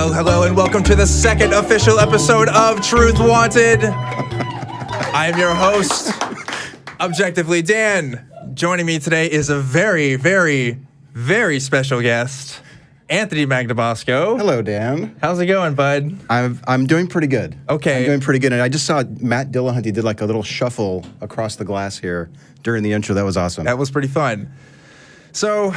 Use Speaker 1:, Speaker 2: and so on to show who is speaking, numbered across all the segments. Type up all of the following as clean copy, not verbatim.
Speaker 1: Hello, hello, and welcome to the second official episode of Truth Wanted. I am your host, Objectively Dan. Joining me today is a very, very, very special guest, Anthony Magnabosco.
Speaker 2: Hello, Dan.
Speaker 1: How's it going, bud?
Speaker 2: I'm doing pretty good.
Speaker 1: Okay.
Speaker 2: I'm doing pretty good. And I just saw Matt Dillahunty did like a little shuffle across the glass here during the intro. That was awesome.
Speaker 1: That was pretty fun. So,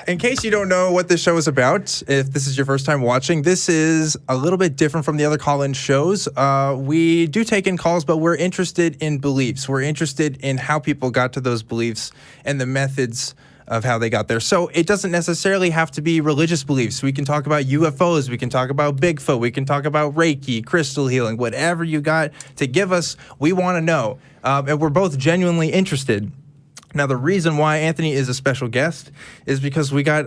Speaker 1: in case you don't know what this show is about, if this is your first time watching, this is a little bit different from the other call-in shows. We do take in calls, but we're interested in beliefs. We're interested in how people got to those beliefs and the methods of how they got there. So it doesn't necessarily have to be religious beliefs. We can talk about UFOs. We can talk about Bigfoot. We can talk about Reiki, crystal healing, whatever you got to give us, we want to know. And we're both genuinely interested. Now, the reason why Anthony is a special guest is because we got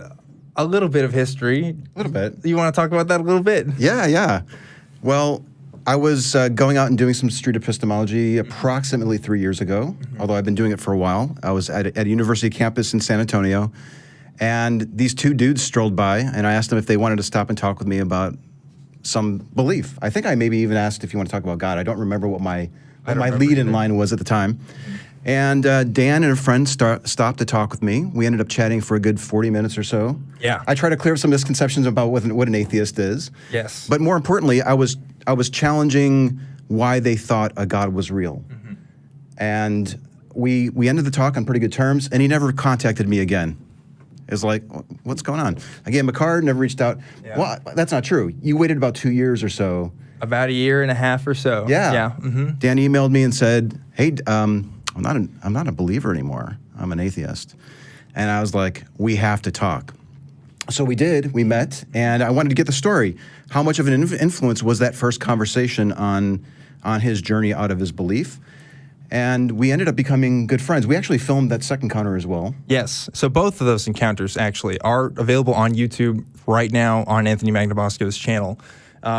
Speaker 1: a little bit of history.
Speaker 2: A little bit.
Speaker 1: You want to talk about that a little bit?
Speaker 2: Yeah. Well, I was going out and doing some street epistemology approximately 3 years ago, although I've been doing it for a while. I was at a university campus in San Antonio, and these two dudes strolled by, and I asked them if they wanted to stop and talk with me about some belief. I think I maybe even asked if you want to talk about God. I don't remember what my lead-in line was at the time. And Dan and a friend stopped to talk with me. We ended up chatting for a good 40 minutes or so.
Speaker 1: Yeah.
Speaker 2: I tried to clear up some misconceptions about what an atheist is.
Speaker 1: Yes.
Speaker 2: But more importantly, I was challenging why they thought a God was real. Mm-hmm. And we ended the talk on pretty good terms, and he never contacted me again. It was like, what's going on? I gave him a card, never reached out. Yeah. Well, that's not true. You waited about 2 years or so.
Speaker 1: About a year and a half or so.
Speaker 2: Yeah.
Speaker 1: Yeah. Mm-hmm.
Speaker 2: Dan emailed me and said, hey, I'm not a believer anymore. I'm an atheist. And I was like, we have to talk. So we did. We met, and I wanted to get the story. How much of an influence was that first conversation on his journey out of his belief? And we ended up becoming good friends. We actually filmed that second encounter as well.
Speaker 1: Yes. So both of those encounters actually are available on YouTube right now on Anthony Magnabosco's channel.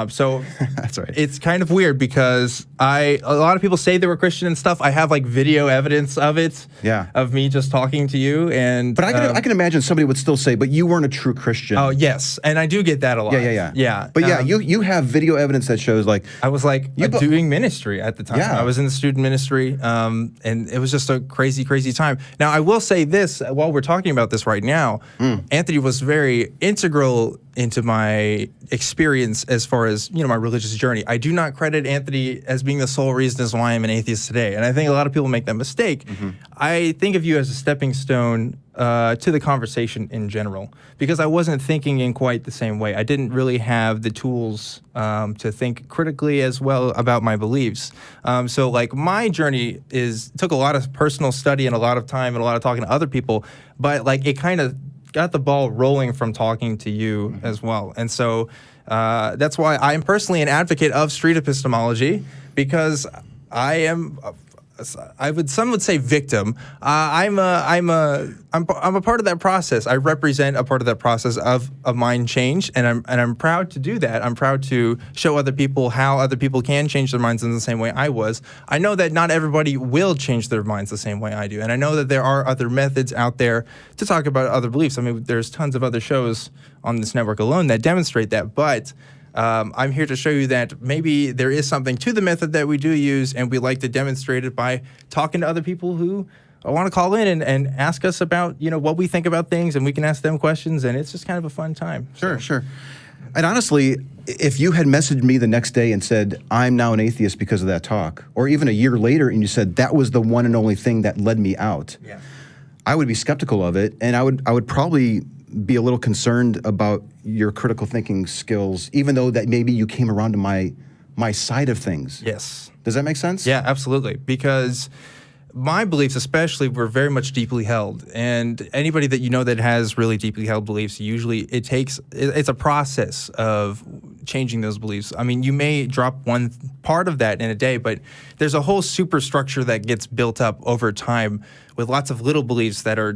Speaker 1: So
Speaker 2: that's right.
Speaker 1: It's kind of weird because a lot of people say they were Christian and stuff. I have like video evidence of it.
Speaker 2: Yeah.
Speaker 1: Of me just talking to you
Speaker 2: but I can imagine somebody would still say, but you weren't a true Christian.
Speaker 1: Oh yes, and I do get that a lot.
Speaker 2: Yeah. But you have video evidence that shows like
Speaker 1: I was like doing ministry at the time.
Speaker 2: Yeah.
Speaker 1: I was in the student ministry, and it was just a crazy, crazy time. Now I will say this while we're talking about this right now, Anthony was very integral into my experience as far as, my religious journey. I do not credit Anthony as being the sole reason as why I'm an atheist today. And I think a lot of people make that mistake. Mm-hmm. I think of you as a stepping stone to the conversation in general, because I wasn't thinking in quite the same way. I didn't really have the tools to think critically as well about my beliefs. So like my journey took a lot of personal study and a lot of time and a lot of talking to other people, but like it kind of got the ball rolling from talking to you as well. And so that's why I'm personally an advocate of street epistemology, because some would say victim. I'm a part of that process. I represent a part of that process of mind change, and I'm proud to do that. I'm proud to show other people how other people can change their minds in the same way I was. I know that not everybody will change their minds the same way I do, and I know that there are other methods out there to talk about other beliefs. I mean, there's tons of other shows on this network alone that demonstrate that, but I'm here to show you that maybe there is something to the method that we do use, and we like to demonstrate it by talking to other people who want to call in and ask us about, what we think about things, and we can ask them questions, and it's just kind of a fun time.
Speaker 2: Sure. And honestly, if you had messaged me the next day and said, I'm now an atheist because of that talk, or even a year later and you said that was the one and only thing that led me out, I would be skeptical of it, and I would probably be a little concerned about your critical thinking skills, even though that maybe you came around to my side of things.
Speaker 1: Yes.
Speaker 2: Does that make sense?
Speaker 1: Yeah, absolutely. Because my beliefs especially were very much deeply held. And anybody that you know that has really deeply held beliefs, usually it's a process of changing those beliefs. I mean, you may drop one part of that in a day, but there's a whole superstructure that gets built up over time with lots of little beliefs that are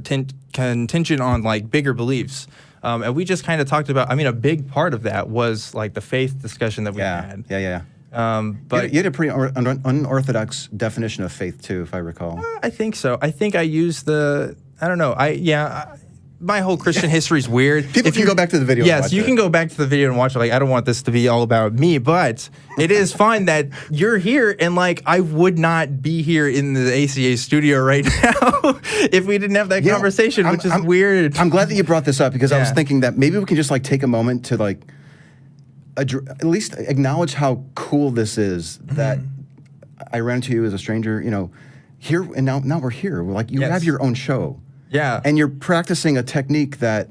Speaker 1: contingent on like bigger beliefs. And we just kind of talked about, a big part of that was like the faith discussion that we had.
Speaker 2: Yeah.
Speaker 1: But
Speaker 2: you had a pretty unorthodox definition of faith too, if I recall.
Speaker 1: I think so. I think I used my whole Christian history is weird.
Speaker 2: People can go back to the video.
Speaker 1: Yes,
Speaker 2: and watch
Speaker 1: you
Speaker 2: it.
Speaker 1: can go back to the video and watch it. Like, I don't want this to be all about me, but it is fun that you're here, and like, I would not be here in the ACA studio right now if we didn't have that conversation, which is weird.
Speaker 2: I'm glad that you brought this up because I was
Speaker 1: Yeah.
Speaker 2: thinking that maybe we can just like take a moment to like at least acknowledge how cool this is that I ran into you as a stranger, you know, here and now we're here. We're like, you have your own show.
Speaker 1: Yeah.
Speaker 2: And you're practicing a technique that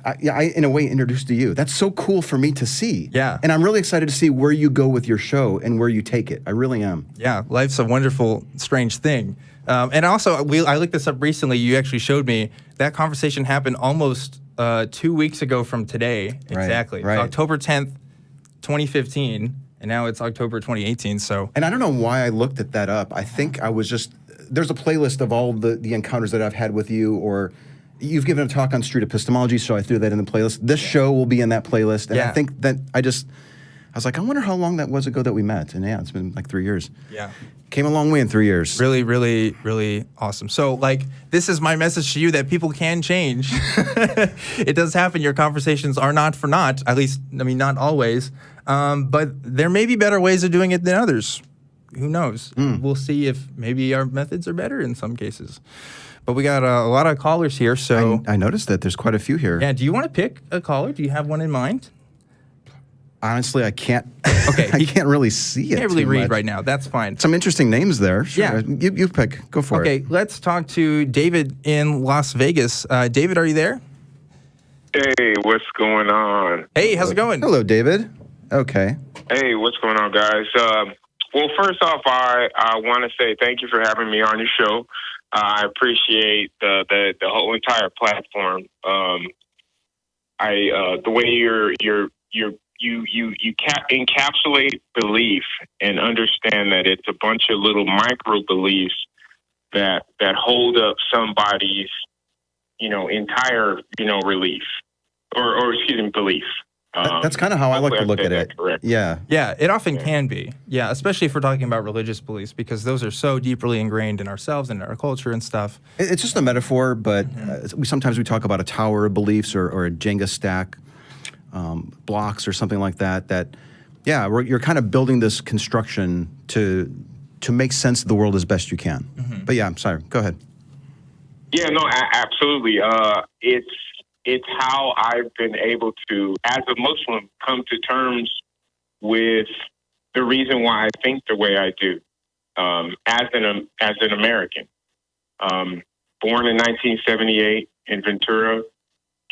Speaker 2: I in a way introduced to you. That's so cool for me to see.
Speaker 1: Yeah.
Speaker 2: And I'm really excited to see where you go with your show and where you take it. I really am.
Speaker 1: Yeah, life's a wonderful, strange thing. And also, I looked this up recently. You actually showed me that conversation happened almost 2 weeks ago from today. Exactly.
Speaker 2: Right.
Speaker 1: It's October 10th, 2015, and now it's October 2018. So.
Speaker 2: And I don't know why I looked at that up. I think I was just there's a playlist of all the encounters that I've had with you, or you've given a talk on street epistemology, so I threw that in the playlist. This show will be in that playlist, and I think that I was like, I wonder how long that was ago that we met, and yeah, it's been like 3 years.
Speaker 1: Yeah.
Speaker 2: Came a long way in 3 years.
Speaker 1: Really, really, really awesome. So, like, this is my message to you that people can change. It does happen. Your conversations are not for naught. At least, I mean, not always. But there may be better ways of doing it than others. Who knows? We'll see if maybe our methods are better in some cases. But we got a lot of callers here, so...
Speaker 2: I noticed that there's quite a few here.
Speaker 1: Yeah, do you want to pick a caller? Do you have one in mind?
Speaker 2: Honestly, I can't.
Speaker 1: Okay,
Speaker 2: I can't really see it.
Speaker 1: Can't really
Speaker 2: too
Speaker 1: read
Speaker 2: much.
Speaker 1: right now. That's fine.
Speaker 2: Some interesting names there. Sure.
Speaker 1: Yeah.
Speaker 2: You pick. Go for it.
Speaker 1: Okay, let's talk to David in Las Vegas. David, are you there?
Speaker 3: Hey, what's going on?
Speaker 1: Hey, how's it going?
Speaker 2: Hello, David. Okay.
Speaker 3: Hey, what's going on, guys? Well, first off, I want to say thank you for having me on your show. I appreciate the whole entire platform. The way you encapsulate belief and understand that it's a bunch of little micro beliefs that hold up somebody's entire relief or excuse me, belief.
Speaker 2: That's kind of how I like to look at it.
Speaker 3: Correct.
Speaker 2: Yeah.
Speaker 1: Yeah, it often can be. Yeah, especially if we're talking about religious beliefs, because those are so deeply ingrained in ourselves and in our culture and stuff.
Speaker 2: It's just a metaphor, but sometimes we talk about a tower of beliefs or a Jenga stack, blocks or something like that. You're kind of building this construction to make sense of the world as best you can. But yeah, I'm sorry. Go ahead.
Speaker 3: Yeah, no, absolutely. It's how I've been able to, as a Muslim, come to terms with the reason why I think the way I do. As an American, born in 1978 in Ventura,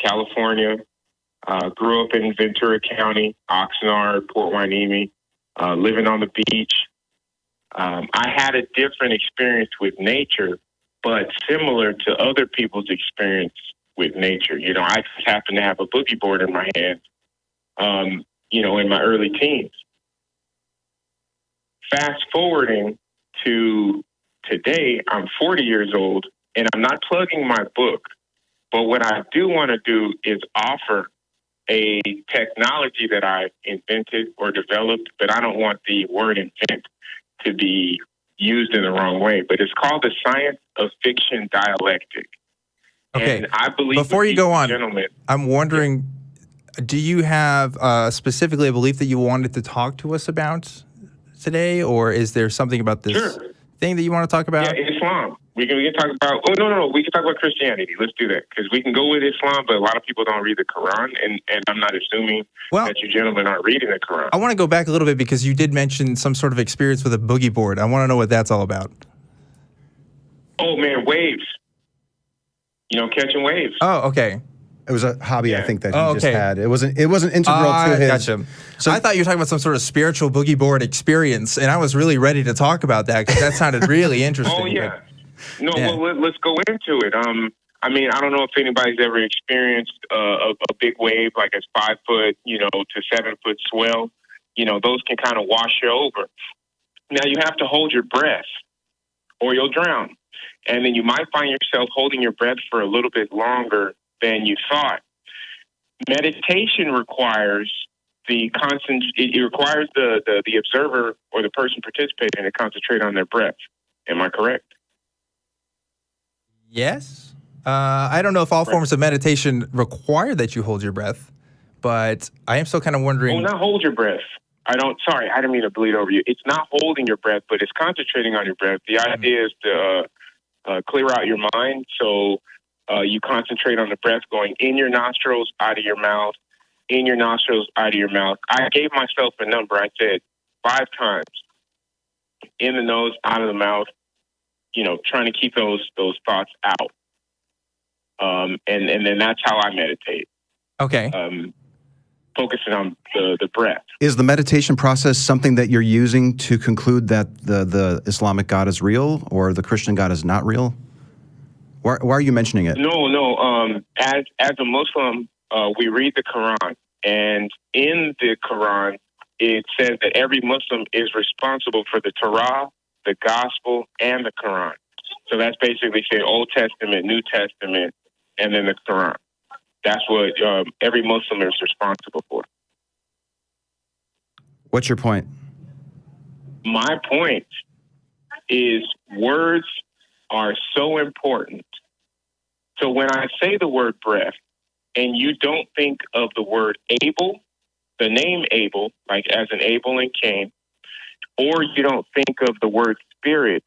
Speaker 3: California, grew up in Ventura County, Oxnard, Port Hueneme, living on the beach. I had a different experience with nature, but similar to other people's experience with nature. I just happened to have a boogie board in my hand, in my early teens. Fast forwarding to today, I'm 40 years old, and I'm not plugging my book, but what I do want to do is offer a technology that I invented or developed, but I don't want the word invent to be used in the wrong way, but it's called the science of fiction dialectic.
Speaker 1: Okay,
Speaker 3: and I believe
Speaker 1: before you go on,
Speaker 3: gentlemen,
Speaker 1: I'm wondering, do you have specifically a belief that you wanted to talk to us about today, or is there something about this thing that you want to talk about?
Speaker 3: Yeah, Islam. We can talk about. Oh no, we can talk about Christianity. Let's do that because we can go with Islam, but a lot of people don't read the Quran, and I'm not assuming that you gentlemen aren't reading the Quran.
Speaker 1: I want to go back a little bit because you did mention some sort of experience with a boogie board. I want to know what that's all about.
Speaker 3: Oh man, waves. Catching waves.
Speaker 1: Oh, okay.
Speaker 2: It was a hobby, I think, that he just
Speaker 1: okay.
Speaker 2: had. It wasn't integral to his.
Speaker 1: Gotcha.
Speaker 2: So
Speaker 1: I thought you were talking about some sort of spiritual boogie board experience, and I was really ready to talk about that because that sounded really interesting.
Speaker 3: Oh yeah. No, well, let's go into it. I don't know if anybody's ever experienced a big wave like a 5 foot, to 7 foot swell. Those can kind of wash you over. Now you have to hold your breath, or you'll drown. And then you might find yourself holding your breath for a little bit longer than you thought. Meditation requires it requires the observer or the person participating to concentrate on their breath. Am I correct?
Speaker 1: Yes. I don't know if all
Speaker 3: Right.
Speaker 1: forms of meditation require that you hold your breath, but I am still kind of wondering.
Speaker 3: Oh, not hold your breath. Sorry, I didn't mean to bleed over you. It's not holding your breath, but it's concentrating on your breath. The idea is to clear out your mind. So you concentrate on the breath going in your nostrils, out of your mouth, in your nostrils, out of your mouth. I gave myself a number. I said 5 times. In the nose, out of the mouth, trying to keep those thoughts out. And then that's how I meditate.
Speaker 1: Okay.
Speaker 3: Focusing on the breath.
Speaker 2: Is the meditation process something that you're using to conclude that the Islamic God is real or the Christian God is not real? Why are you mentioning it?
Speaker 3: No. As a Muslim, we read the Quran, and in the Quran, it says that every Muslim is responsible for the Torah, the Gospel, and the Quran. So that's basically saying Old Testament, New Testament, and then the Quran. That's what every Muslim is responsible for.
Speaker 2: What's your point?
Speaker 3: My point is words are so important. So when I say the word breath, and you don't think of the word Abel, the name Abel, like as in Abel and Cain, or you don't think of the word spirit,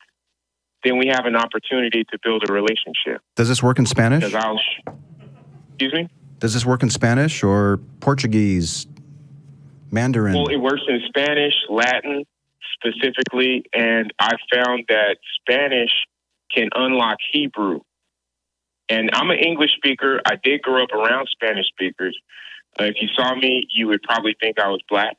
Speaker 3: then we have an opportunity to build a relationship.
Speaker 2: Does this work in Spanish?
Speaker 3: Excuse me?
Speaker 2: Does this work in Spanish or Portuguese, Mandarin?
Speaker 3: Well, it works in Spanish, Latin specifically, and I found that Spanish can unlock Hebrew. And I'm an English speaker. I did grow up around Spanish speakers. If you saw me, you would probably think I was black.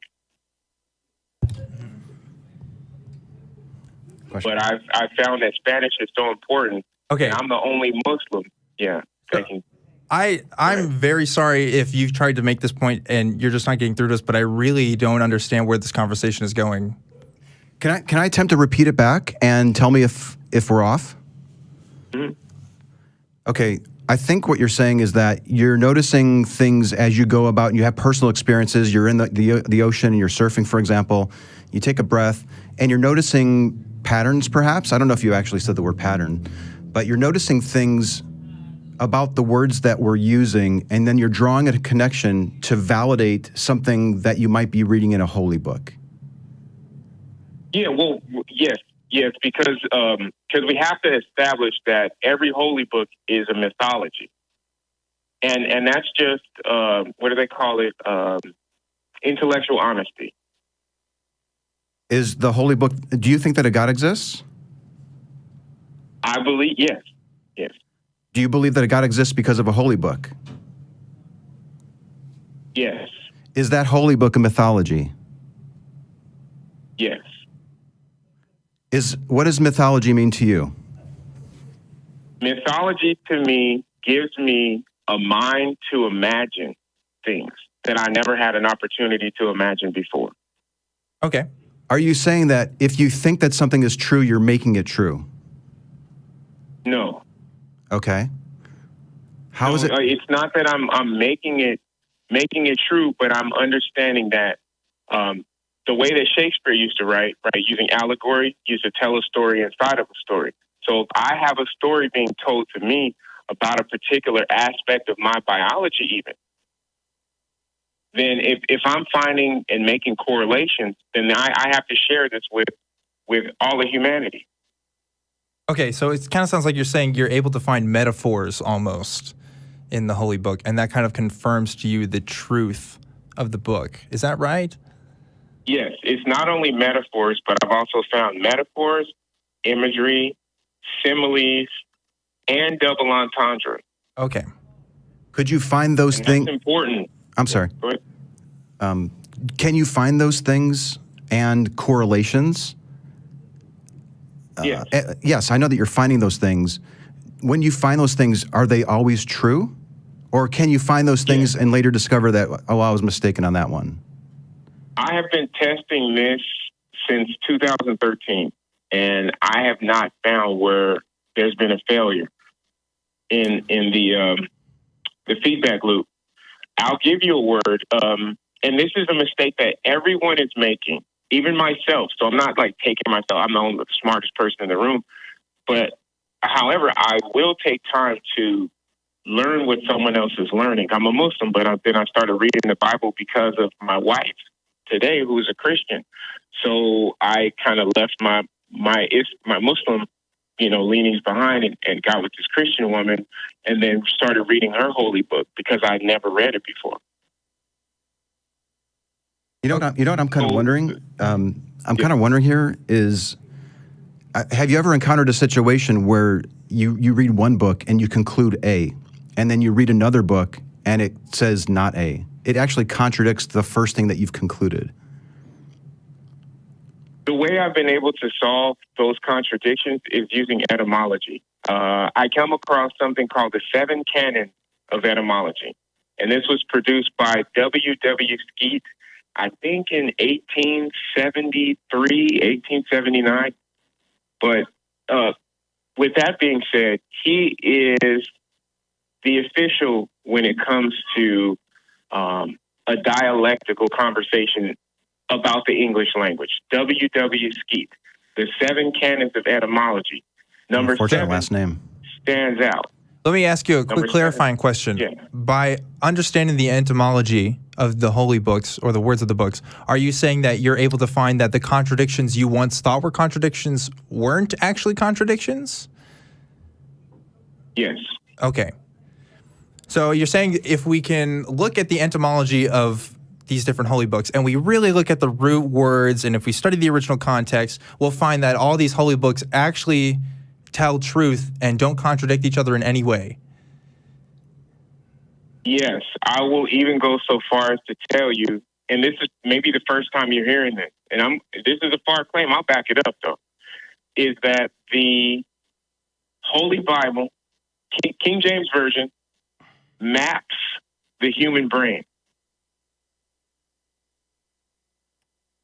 Speaker 3: But I found that Spanish is so important.
Speaker 1: Okay.
Speaker 3: And I'm the only Muslim. Yeah. Thank you.
Speaker 1: I'm very sorry if you've tried to make this point and you're just not getting through to us, but I really don't understand where this conversation is going.
Speaker 2: Can I attempt to repeat it back and tell me if we're off?
Speaker 3: Mm-hmm.
Speaker 2: Okay. I think what you're saying is that you're noticing things as you go about and you have personal experiences. You're in the ocean and you're surfing, for example. You take a breath and you're noticing patterns, perhaps. I don't know if you actually said the word pattern, but you're noticing things about the words that we're using, and then you're drawing a connection to validate something that you might be reading in a holy book.
Speaker 3: Yeah, well, yes, because we have to establish that every holy book is a mythology, and that's just what do they call it? Intellectual honesty.
Speaker 2: Is the holy book? Do you think that a God exists?
Speaker 3: I believe yes.
Speaker 2: Do you believe that a God exists because of a holy book?
Speaker 3: Yes.
Speaker 2: Is that holy book a mythology?
Speaker 3: Yes.
Speaker 2: What does mythology mean to you?
Speaker 3: Mythology to me gives me a mind to imagine things that I never had an opportunity to imagine before.
Speaker 1: Okay.
Speaker 2: Are you saying that if you think that something is true, you're making it true?
Speaker 3: No.
Speaker 2: Okay. How is it?
Speaker 3: It's not that I'm making it true, but I'm understanding that the way that Shakespeare used to write, using allegory, used to tell a story inside of a story. So if I have a story being told to me about a particular aspect of my biology, even, then if I'm finding and making correlations, then I have to share this with all of humanity.
Speaker 1: Okay, so it kind of sounds like you're saying you're able to find metaphors almost in the Holy Book, and that kind of confirms to you the truth of the book. Is that right?
Speaker 3: Yes, it's not only metaphors, but I've also found metaphors, imagery, similes, and double entendre.
Speaker 1: Okay.
Speaker 2: Could you find those things?
Speaker 3: That's important.
Speaker 2: I'm sorry.
Speaker 3: Go ahead.
Speaker 2: Can you find those things and correlations?
Speaker 3: Yes.
Speaker 2: Yes, I know that you're finding those things. When you find those things, are they always true? Or can you find those things and later discover that, I was mistaken on that one? I
Speaker 3: have been testing this since 2013, and I have not found where there's been a failure in the feedback loop. I'll give you a word, and this is a mistake that everyone is making, even myself. So I'm not like taking myself, I'm the smartest person in the room, but However, I will take time to learn what someone else is learning. I'm a Muslim, but then I started reading the Bible because of my wife today, who's a Christian. So I kind of left my Muslim, leanings behind and got with this Christian woman, and then started reading her holy book because I'd never read it before.
Speaker 2: You know what I'm kind of wondering? I'm kind of wondering here is, have you ever encountered a situation where you read one book and you conclude A, and then you read another book and it says not A? It actually contradicts the first thing that you've concluded.
Speaker 3: The way I've been able to solve those contradictions is using etymology. I come across something called the 7 Canons of Etymology, and this was produced by W. Skeet, I think in 1873, 1879. But with that being said, he is the official when it comes to a dialectical conversation about the English language. W. Skeet, the 7 Canons of Etymology. Number 7
Speaker 2: last name
Speaker 3: stands out.
Speaker 1: Let me ask you a quick clarifying question.
Speaker 3: Yeah.
Speaker 1: By understanding the etymology of the holy books or the words of the books, are you saying that you're able to find that the contradictions you once thought were contradictions weren't actually contradictions?
Speaker 3: Yes.
Speaker 1: Okay. So you're saying if we can look at the etymology of these different holy books and we really look at the root words, and if we study the original context, we'll find that all these holy books actually tell truth and don't contradict each other in any way.
Speaker 3: Yes, I will even go so far as to tell you, and this is maybe the first time you're hearing this, and this is a far claim, I'll back it up though, is that the Holy Bible, King James Version, maps the human brain.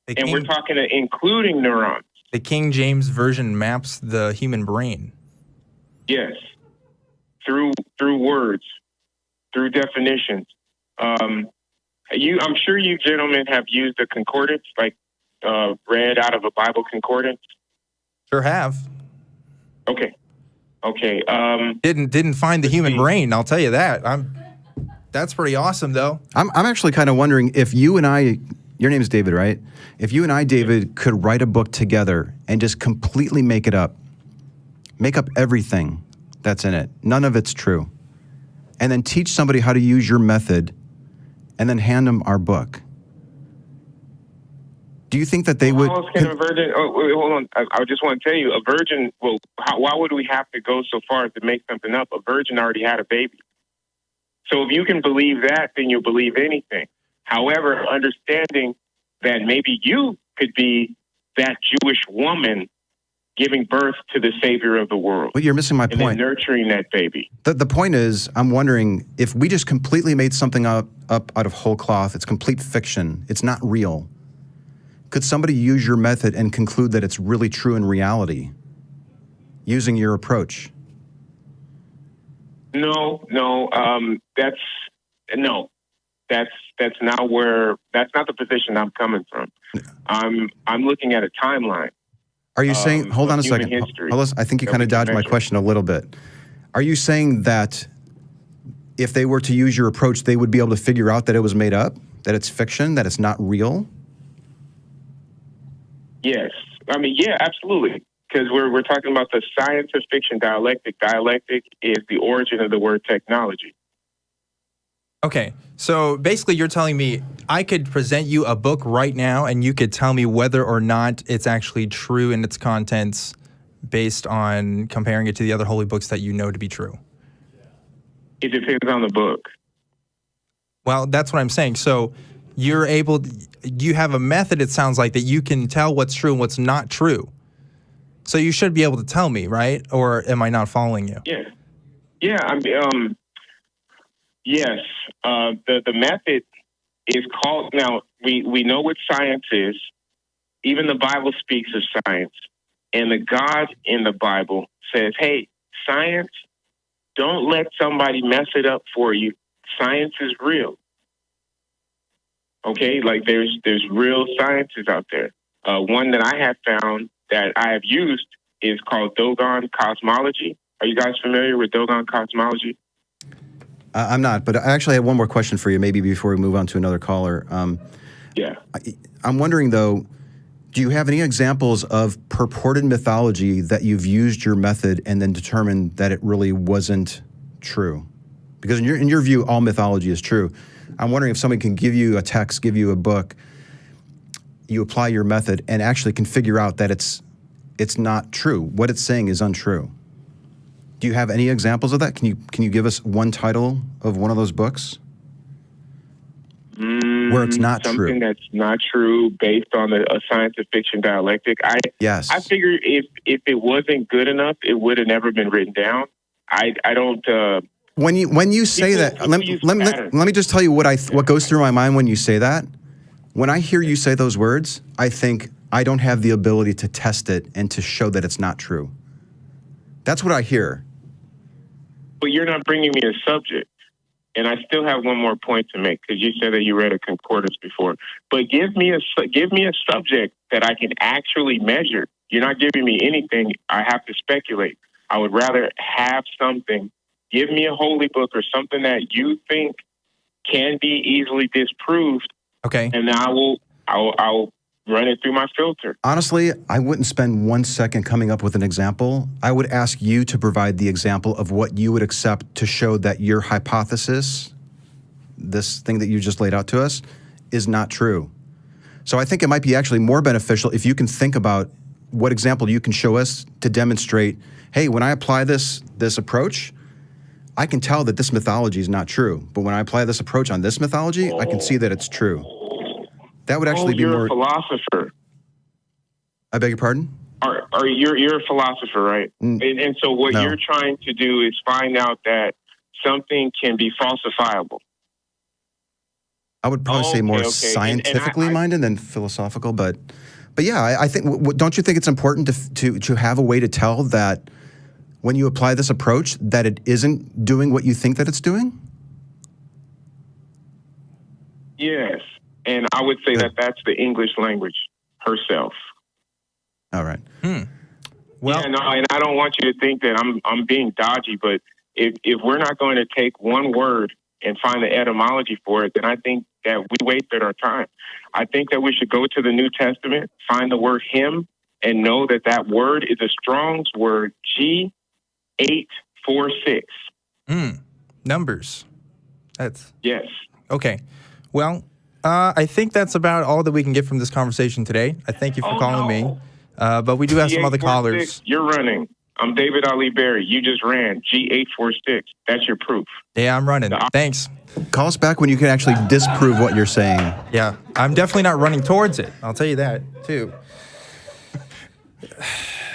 Speaker 3: And we're talking including neurons.
Speaker 1: The King James Version maps the human brain.
Speaker 3: Yes, through words, through definitions. I'm sure you gentlemen have used a concordance, like read out of a Bible concordance.
Speaker 1: Sure have.
Speaker 3: Okay.
Speaker 1: Didn't find the human brain. I'll tell you that. That's pretty awesome, though.
Speaker 2: I'm actually kind of wondering if you and I. Your name is David, right? If you and I, David, could write a book together and just completely make up everything that's in it, none of it's true, and then teach somebody how to use your method, and then hand them our book, do you think that they would?
Speaker 3: How else can a virgin? Oh, wait, hold on. I just want to tell you, a virgin. Well, why would we have to go so far as to make something up? A virgin already had a baby. So if you can believe that, then you'll believe anything. However, understanding that maybe you could be that Jewish woman giving birth to the Savior of the world.
Speaker 2: But you're missing my point.
Speaker 3: And then nurturing that baby.
Speaker 2: The point is, I'm wondering if we just completely made something up out of whole cloth, it's complete fiction, it's not real. Could somebody use your method and conclude that it's really true in reality using your approach?
Speaker 3: No. That's not the position I'm coming from. I'm looking at a timeline.
Speaker 2: Are you saying, hold on a second, I think you kind of dodged my question a little bit. Are you saying that if they were to use your approach, they would be able to figure out that it was made up, that it's fiction, that it's not real?
Speaker 3: Yes. Yeah, absolutely. Because we're talking about the science of fiction dialectic. Dialectic is the origin of the word technology.
Speaker 1: Okay, so basically you're telling me I could present you a book right now and you could tell me whether or not it's actually true in its contents based on comparing it to the other holy books that you know to be true.
Speaker 3: It depends on the book.
Speaker 1: Well, that's what I'm saying. So you have a method, it sounds like, that you can tell what's true and what's not true. So you should be able to tell me, right? Or am I not following you?
Speaker 3: Yeah. Yes. The method is called, now we know what science is. Even the Bible speaks of science. And the God in the Bible says, hey, science, don't let somebody mess it up for you. Science is real. Okay, like there's real sciences out there. One that I have found that I have used is called Dogon cosmology. Are you guys familiar with Dogon cosmology?
Speaker 2: I'm not, but I actually have one more question for you, maybe before we move on to another caller.
Speaker 3: Yeah.
Speaker 2: I'm wondering, though, do you have any examples of purported mythology that you've used your method and then determined that it really wasn't true? Because in your view, all mythology is true. I'm wondering if somebody can give you a text, give you a book, you apply your method, and actually can figure out that it's not true. What it's saying is untrue. Do you have any examples of that? Can you give us one title of one of those books where it's not true?
Speaker 3: Something that's not true based on a science fiction dialectic.
Speaker 2: Yes.
Speaker 3: I figure if it wasn't good enough, it would have never been written down. I don't.
Speaker 2: When you say that, let me just tell you what goes through my mind when you say that. When I hear you say those words, I think I don't have the ability to test it and to show that it's not true. That's what I hear.
Speaker 3: But you're not bringing me a subject. And I still have one more point to make because you said that you read a concordance before. But give me a subject that I can actually measure. You're not giving me anything. I have to speculate. I would rather have something. Give me a holy book or something that you think can be easily disproved.
Speaker 1: Okay.
Speaker 3: And then I'll run it through my filter.
Speaker 2: Honestly, I wouldn't spend 1 second coming up with an example. I would ask you to provide the example of what you would accept to show that your hypothesis, this thing that you just laid out to us, is not true. So I think it might be actually more beneficial if you can think about what example you can show us to demonstrate, hey, when I apply this approach, I can tell that this mythology is not true. But when I apply this approach on this mythology, I can see that it's true. That would actually be more.
Speaker 3: You're a philosopher.
Speaker 2: I beg your pardon?
Speaker 3: You're a philosopher, right? And so what
Speaker 2: No.
Speaker 3: you're trying to do is find out that something can be falsifiable.
Speaker 2: I would probably say more
Speaker 3: Okay.
Speaker 2: scientifically minded than philosophical, but yeah, I think. Don't you think it's important to have a way to tell that when you apply this approach that it isn't doing what you think that it's doing?
Speaker 3: Yes. And I would say that that's the English language herself.
Speaker 2: All right.
Speaker 1: Well,
Speaker 3: yeah, no, and I don't want you to think that I'm being dodgy, but if we're not going to take one word and find the etymology for it, then I think that we wasted our time. I think that we should go to the New Testament, find the word him, and know that that word is a Strong's word, G846.
Speaker 1: Numbers. That's
Speaker 3: Yes.
Speaker 1: okay. Well, I think that's about all that we can get from this conversation today. I thank you for calling me. But we do have some other callers.
Speaker 3: You're running. I'm David Ali Berry. You just ran G846. That's your proof.
Speaker 1: Yeah, I'm running. Thanks.
Speaker 2: Call us back when you can actually disprove what you're saying.
Speaker 1: Yeah, I'm definitely not running towards it. I'll tell you that, too.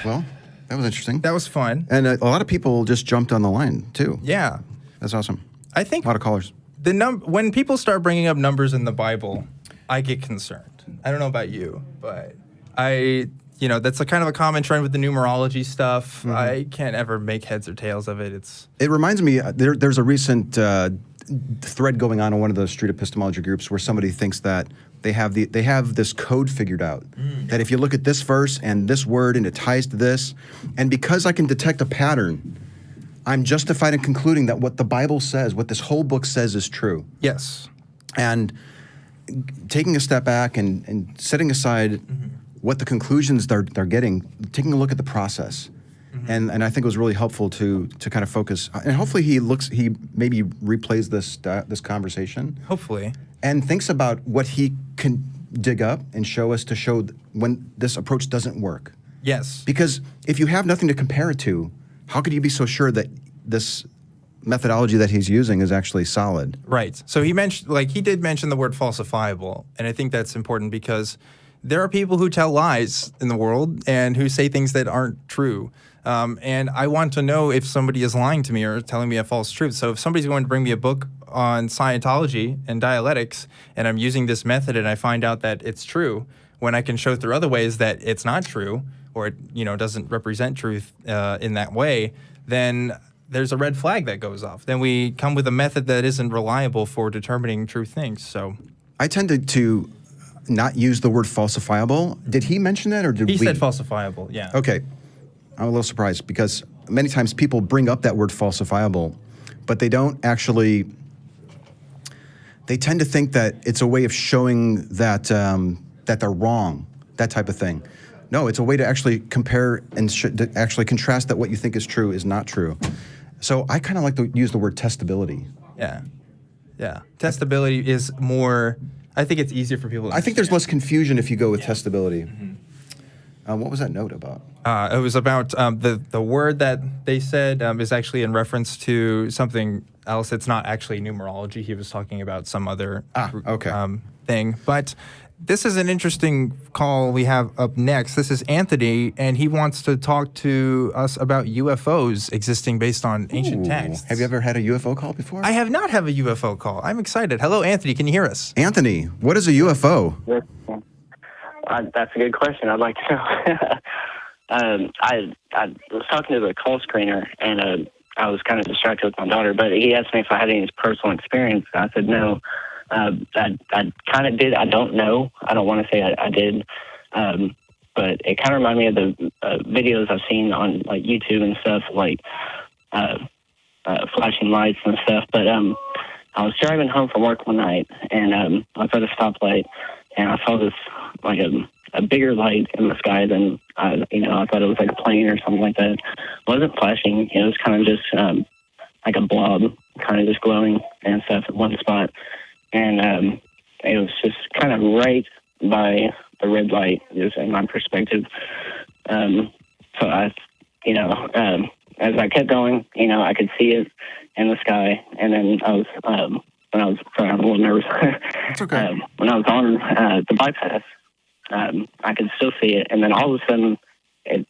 Speaker 2: Well, that was interesting.
Speaker 1: That was fun.
Speaker 2: And a lot of people just jumped on the line, too.
Speaker 1: Yeah.
Speaker 2: That's awesome.
Speaker 1: I think
Speaker 2: A lot of callers.
Speaker 1: when people start bringing up numbers in the Bible, I get concerned. I don't know about you, but that's a kind of a common trend with the numerology stuff.
Speaker 2: Mm-hmm.
Speaker 1: I can't ever make heads or tails of it.
Speaker 2: It reminds me, there's a recent thread going on in one of the street epistemology groups where somebody thinks that they have this code figured out. That if you look at this verse and this word and it ties to this, and because I can detect a pattern, I'm justified in concluding that what the Bible says, what this whole book says, is true.
Speaker 1: Yes.
Speaker 2: And taking a step back and setting aside what the conclusions they're getting, taking a look at the process. And I think it was really helpful to kind of focus. And hopefully he maybe replays this conversation.
Speaker 1: Hopefully.
Speaker 2: And thinks about what he can dig up and show us to show when this approach doesn't work.
Speaker 1: Yes.
Speaker 2: Because if you have nothing to compare it to, how could you be so sure that this methodology that he's using is actually solid?
Speaker 1: Right. So he did mention the word falsifiable, and I think that's important because there are people who tell lies in the world and who say things that aren't true. And I want to know if somebody is lying to me or telling me a false truth. So if somebody's going to bring me a book on Scientology and dialectics, and I'm using this method and I find out that it's true, when I can show through other ways that it's not true, or it doesn't represent truth in that way, then there's a red flag that goes off. Then we come with a method that isn't reliable for determining true things. So
Speaker 2: I tended to not use the word falsifiable. Did he mention that, or did
Speaker 1: he said falsifiable? Yeah.
Speaker 2: Okay, I'm a little surprised because many times people bring up that word falsifiable, but they don't actually. They tend to think that it's a way of showing that that they're wrong, that type of thing. No, it's a way to actually compare and to actually contrast that what you think is true is not true. So I kind of like to use the word testability.
Speaker 1: Yeah. Yeah. Testability is more, I think it's easier for people to
Speaker 2: I think there's
Speaker 1: understand.
Speaker 2: less confusion if you go with testability. What was that note about?
Speaker 1: It was about the word that they said is actually in reference to something else. It's not actually numerology. He was talking about some other thing. But this is an interesting call we have up next. This is Anthony, and he wants to talk to us about UFOs existing based on ancient texts.
Speaker 2: Have you ever had a UFO call before?
Speaker 1: I have not had a UFO call. I'm excited. Hello, Anthony. Can you hear us?
Speaker 2: Anthony, what is a UFO?
Speaker 4: That's a good question. I'd like to know. I was talking to the call screener, and I was kind of distracted with my daughter, but he asked me if I had any personal experience. I said no. I kind of did. I don't know. I don't want to say I did. But it kind of reminded me of the videos I've seen on like YouTube and stuff, like flashing lights and stuff. But I was driving home from work one night, and I was at a stoplight, and I saw this like a bigger light in the sky than I thought it was like a plane or something like that. It wasn't flashing. It was kind of just like a blob, kind of just glowing and stuff at one spot. And it was just kind of right by the red light, just in my perspective. So I, as I kept going, I could see it in the sky. And then I'm a little nervous.
Speaker 2: It's okay.
Speaker 4: When I was on the bypass, I could still see it. And then all of a sudden, it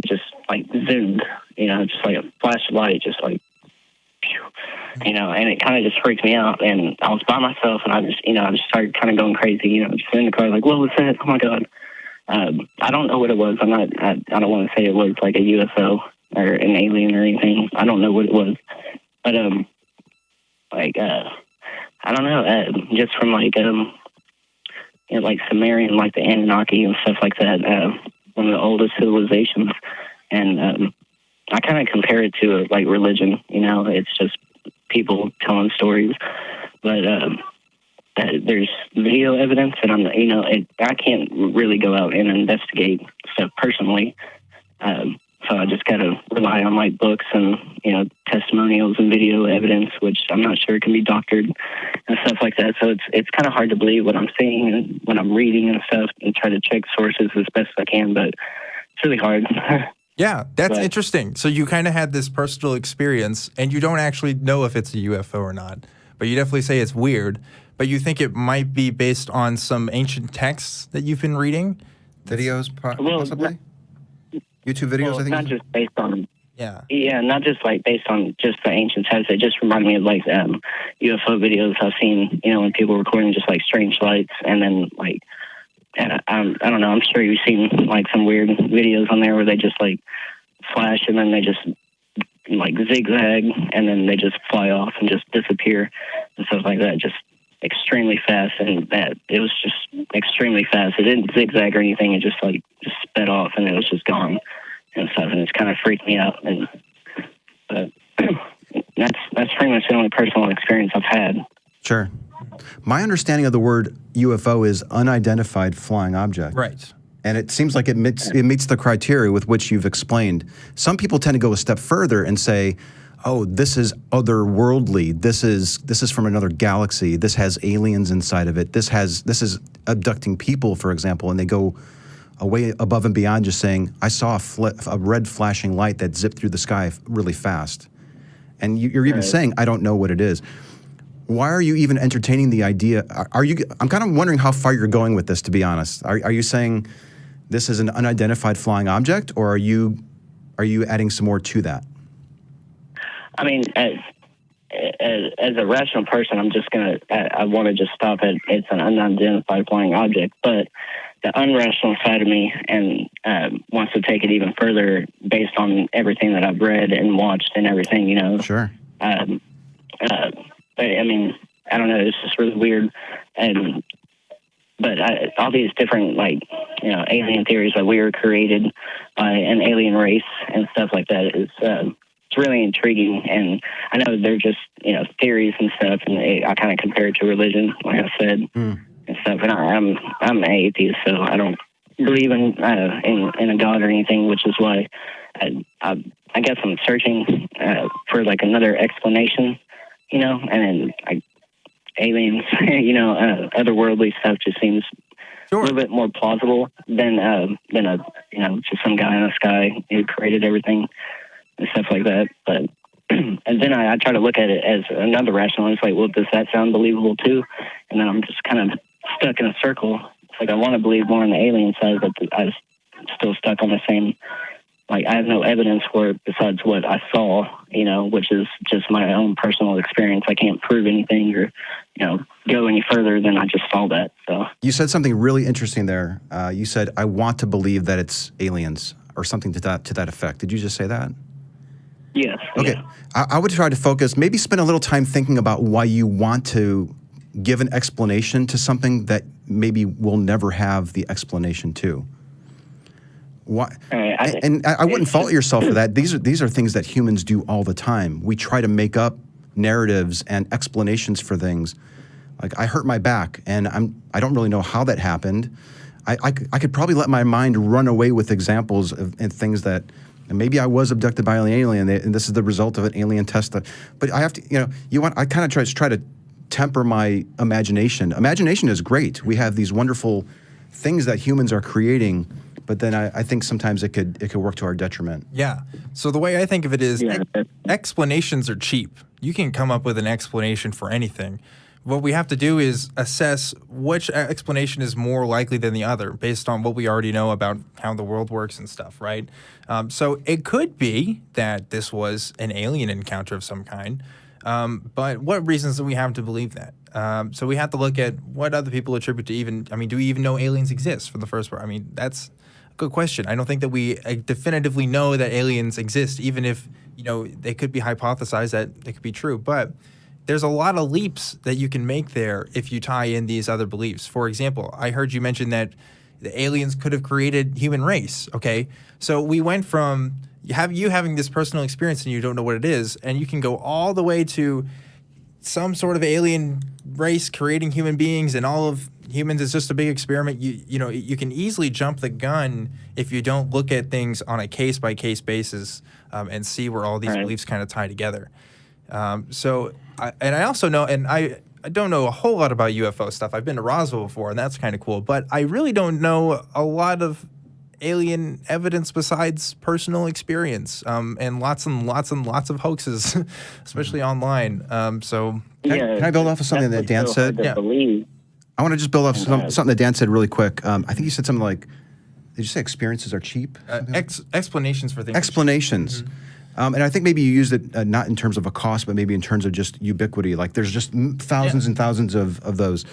Speaker 4: just like zoomed, just like a flash of light, just like, and it kind of just freaked me out. And I was by myself, and I just started kind of going crazy, just in the car, like, what was that? Oh my God. I don't know what it was. I don't want to say it was like a UFO or an alien or anything. I don't know what it was. But, I don't know, just from like Sumerian, like the Anunnaki and stuff like that, one of the oldest civilizations. And, I kind of compare it to like religion, it's just people telling stories, but there's video evidence, and I can't really go out and investigate stuff personally, so I just gotta rely on like books and testimonials and video evidence, which I'm not sure can be doctored and stuff like that. So it's kind of hard to believe what I'm seeing and when I'm reading and stuff, and try to check sources as best I can, but it's really hard.
Speaker 1: Yeah, that's interesting. So you kind of had this personal experience, and you don't actually know if it's a UFO or not, but you definitely say it's weird, but you think it might be based on some ancient texts that you've been reading?
Speaker 2: Videos, possibly? YouTube videos, I think?
Speaker 4: Not just based on...
Speaker 1: Yeah.
Speaker 4: Yeah, not just like based on just the ancient texts. It just reminded me of like UFO videos I've seen, when people recording just like strange lights, and then like... And I don't know, I'm sure you've seen like some weird videos on there where they just like flash and then they just like zigzag and then they just fly off and just disappear and stuff like that, just extremely fast. And that it was just extremely fast. It didn't zigzag or anything. It just sped off and it was just gone and stuff. And it's kind of freaked me out. And but that's pretty much the only personal experience I've had.
Speaker 2: Sure. My understanding of the word UFO is unidentified flying object.
Speaker 1: Right.
Speaker 2: And it seems like it meets the criteria with which you've explained. Some people tend to go a step further and say, oh, this is otherworldly. This is from another galaxy. This has aliens inside of it. This is abducting people, for example, and they go away above and beyond just saying, I saw a red flashing light that zipped through the sky really fast. And you're even saying, I don't know what it is. Why are you even entertaining the idea? I'm kind of wondering how far you're going with this, to be honest. Are you saying this is an unidentified flying object, or are you adding some more to that?
Speaker 4: I mean, as a rational person, I want to just stop at it's an unidentified flying object. But the unrational side of me wants to take it even further based on everything that I've read and watched and everything,
Speaker 2: Sure.
Speaker 4: I mean, I don't know. It's just really weird. And but all these different, like, you know, alien theories, like we were created by an alien race and stuff like that, is it's really intriguing. And I know they're just, you know, theories and stuff, and I kind of compare it to religion, like I said, and stuff. And I'm an atheist, so I don't believe in a God or anything, which is why I guess I'm searching for like another explanation, you know, and then aliens, you know, otherworldly stuff just seems a little bit more plausible than a, you know, just some guy in the sky who created everything and stuff like that. But and then I try to look at it as another rational. It's like, well, does that sound believable too? And then I'm just kind of stuck in a circle. It's like I want to believe more on the alien side, but I'm still stuck on the same. Like, I have no evidence for it besides what I saw, you know, which is just my own personal experience. I can't prove anything or, you know, go any further than I just saw that. So
Speaker 2: You said something really interesting there. You said, I want to believe that it's aliens or something to that effect. Did you just say that?
Speaker 4: yes.
Speaker 2: Okay.
Speaker 4: Yeah.
Speaker 2: I would try to focus, maybe spend a little time thinking about why you want to give an explanation to something that maybe we'll never have the explanation to. Why? I wouldn't fault yourself for that. These are things that humans do all the time. We try to make up narratives and explanations for things. Like, I hurt my back, and I don't really know how that happened. I could probably let my mind run away with examples and things that maybe I was abducted by an alien, and this is the result of an alien test. But I have to, you know, I kind of try to temper my imagination. Imagination is great. We have these wonderful things that humans are creating. But then I think sometimes it could work to our detriment.
Speaker 1: Yeah. So the way I think of it is explanations are cheap. You can come up with an explanation for anything. What we have to do is assess which explanation is more likely than the other based on what we already know about how the world works and stuff, right? So it could be that this was an alien encounter of some kind. But what reasons do we have to believe that? So we have to look at what other people attribute to do we even know aliens exist for the first part? I mean, that's good question. I don't think that we definitively know that aliens exist, even if, you know, they could be hypothesized that they could be true. But there's a lot of leaps that you can make there if you tie in these other beliefs. For example, I heard you mention that the aliens could have created human race. Okay, so we went from you having this personal experience and you don't know what it is, and you can go all the way to some sort of alien race creating human beings, and all of humans is just a big experiment. You know, you can easily jump the gun if you don't look at things on a case-by-case basis and see where all these beliefs kind of tie together. I also know, and I don't know a whole lot about UFO stuff. I've been to Roswell before, and that's kind of cool. But I really don't know a lot of alien evidence besides personal experience and lots of hoaxes, especially online.
Speaker 2: Can I build off of something that Dan said?
Speaker 4: Yeah.
Speaker 2: I want to just build off something that Dan said really quick. I think you said something like, did you say experiences are cheap?
Speaker 1: Explanations for things.
Speaker 2: Explanations.
Speaker 1: Mm-hmm.
Speaker 2: And I think maybe you used it not in terms of a cost, but maybe in terms of just ubiquity. Like, there's just thousands and thousands of those.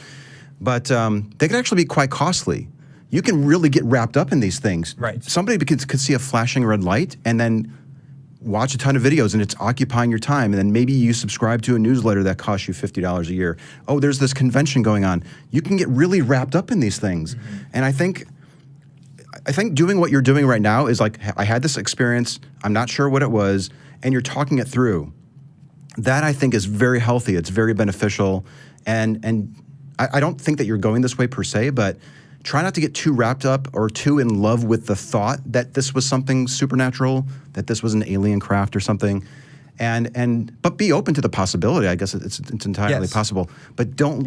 Speaker 2: But they could actually be quite costly. You can really get wrapped up in these things.
Speaker 1: Right.
Speaker 2: Somebody could see a flashing red light and then watch a ton of videos, and it's occupying your time. And then maybe you subscribe to a newsletter that costs you $50 a year. Oh, there's this convention going on. You can get really wrapped up in these things. Mm-hmm. And I think doing what you're doing right now is like, I had this experience, I'm not sure what it was, and you're talking it through. That, I think, is very healthy. It's very beneficial. And I don't think that you're going this way per se, but try not to get too wrapped up or too in love with the thought that this was something supernatural, that this was an alien craft or something. But be open to the possibility. I guess it's entirely possible. But don't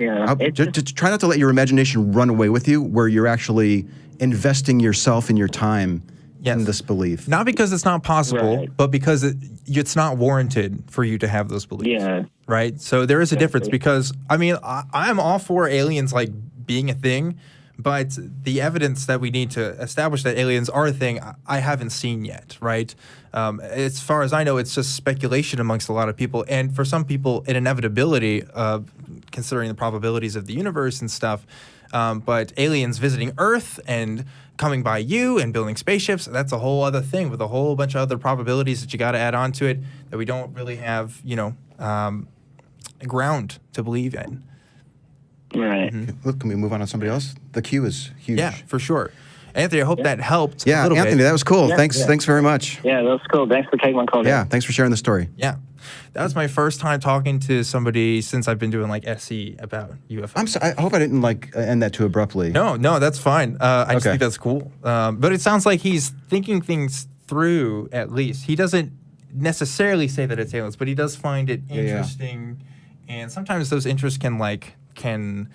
Speaker 2: just try not to let your imagination run away with you, where you're actually investing yourself and your time in this belief.
Speaker 1: Not because it's not possible, but because it's not warranted for you to have those beliefs. Yeah. Right? So there is a difference, because, I mean, I'm all for aliens, like, being a thing, but the evidence that we need to establish that aliens are a thing, I haven't seen yet, right? As far as I know, it's just speculation amongst a lot of people. And for some people, an inevitability, considering the probabilities of the universe and stuff. But aliens visiting Earth and coming by you and building spaceships, that's a whole other thing with a whole bunch of other probabilities that you got to add on to it that we don't really have, ground to believe in.
Speaker 4: Right.
Speaker 2: Look, can we move on to somebody else? The queue is huge.
Speaker 1: Yeah, for sure. Anthony, I hope that helped a
Speaker 2: Yeah,
Speaker 1: little
Speaker 2: Anthony,
Speaker 1: bit.
Speaker 2: that was cool.
Speaker 4: Yeah,
Speaker 2: Thanks very much.
Speaker 4: Yeah, that's cool. Thanks for taking my call.
Speaker 2: Yeah, thanks for sharing the story.
Speaker 1: Yeah. That was my first time talking to somebody since I've been doing like SE about UFOs.
Speaker 2: I'm sorry. I hope I didn't end that too abruptly.
Speaker 1: No, that's fine. I just
Speaker 2: Okay.
Speaker 1: think that's cool. But it sounds like he's thinking things through at least. He doesn't necessarily say that it's aliens, but he does find it
Speaker 2: yeah.
Speaker 1: interesting. And sometimes those interests can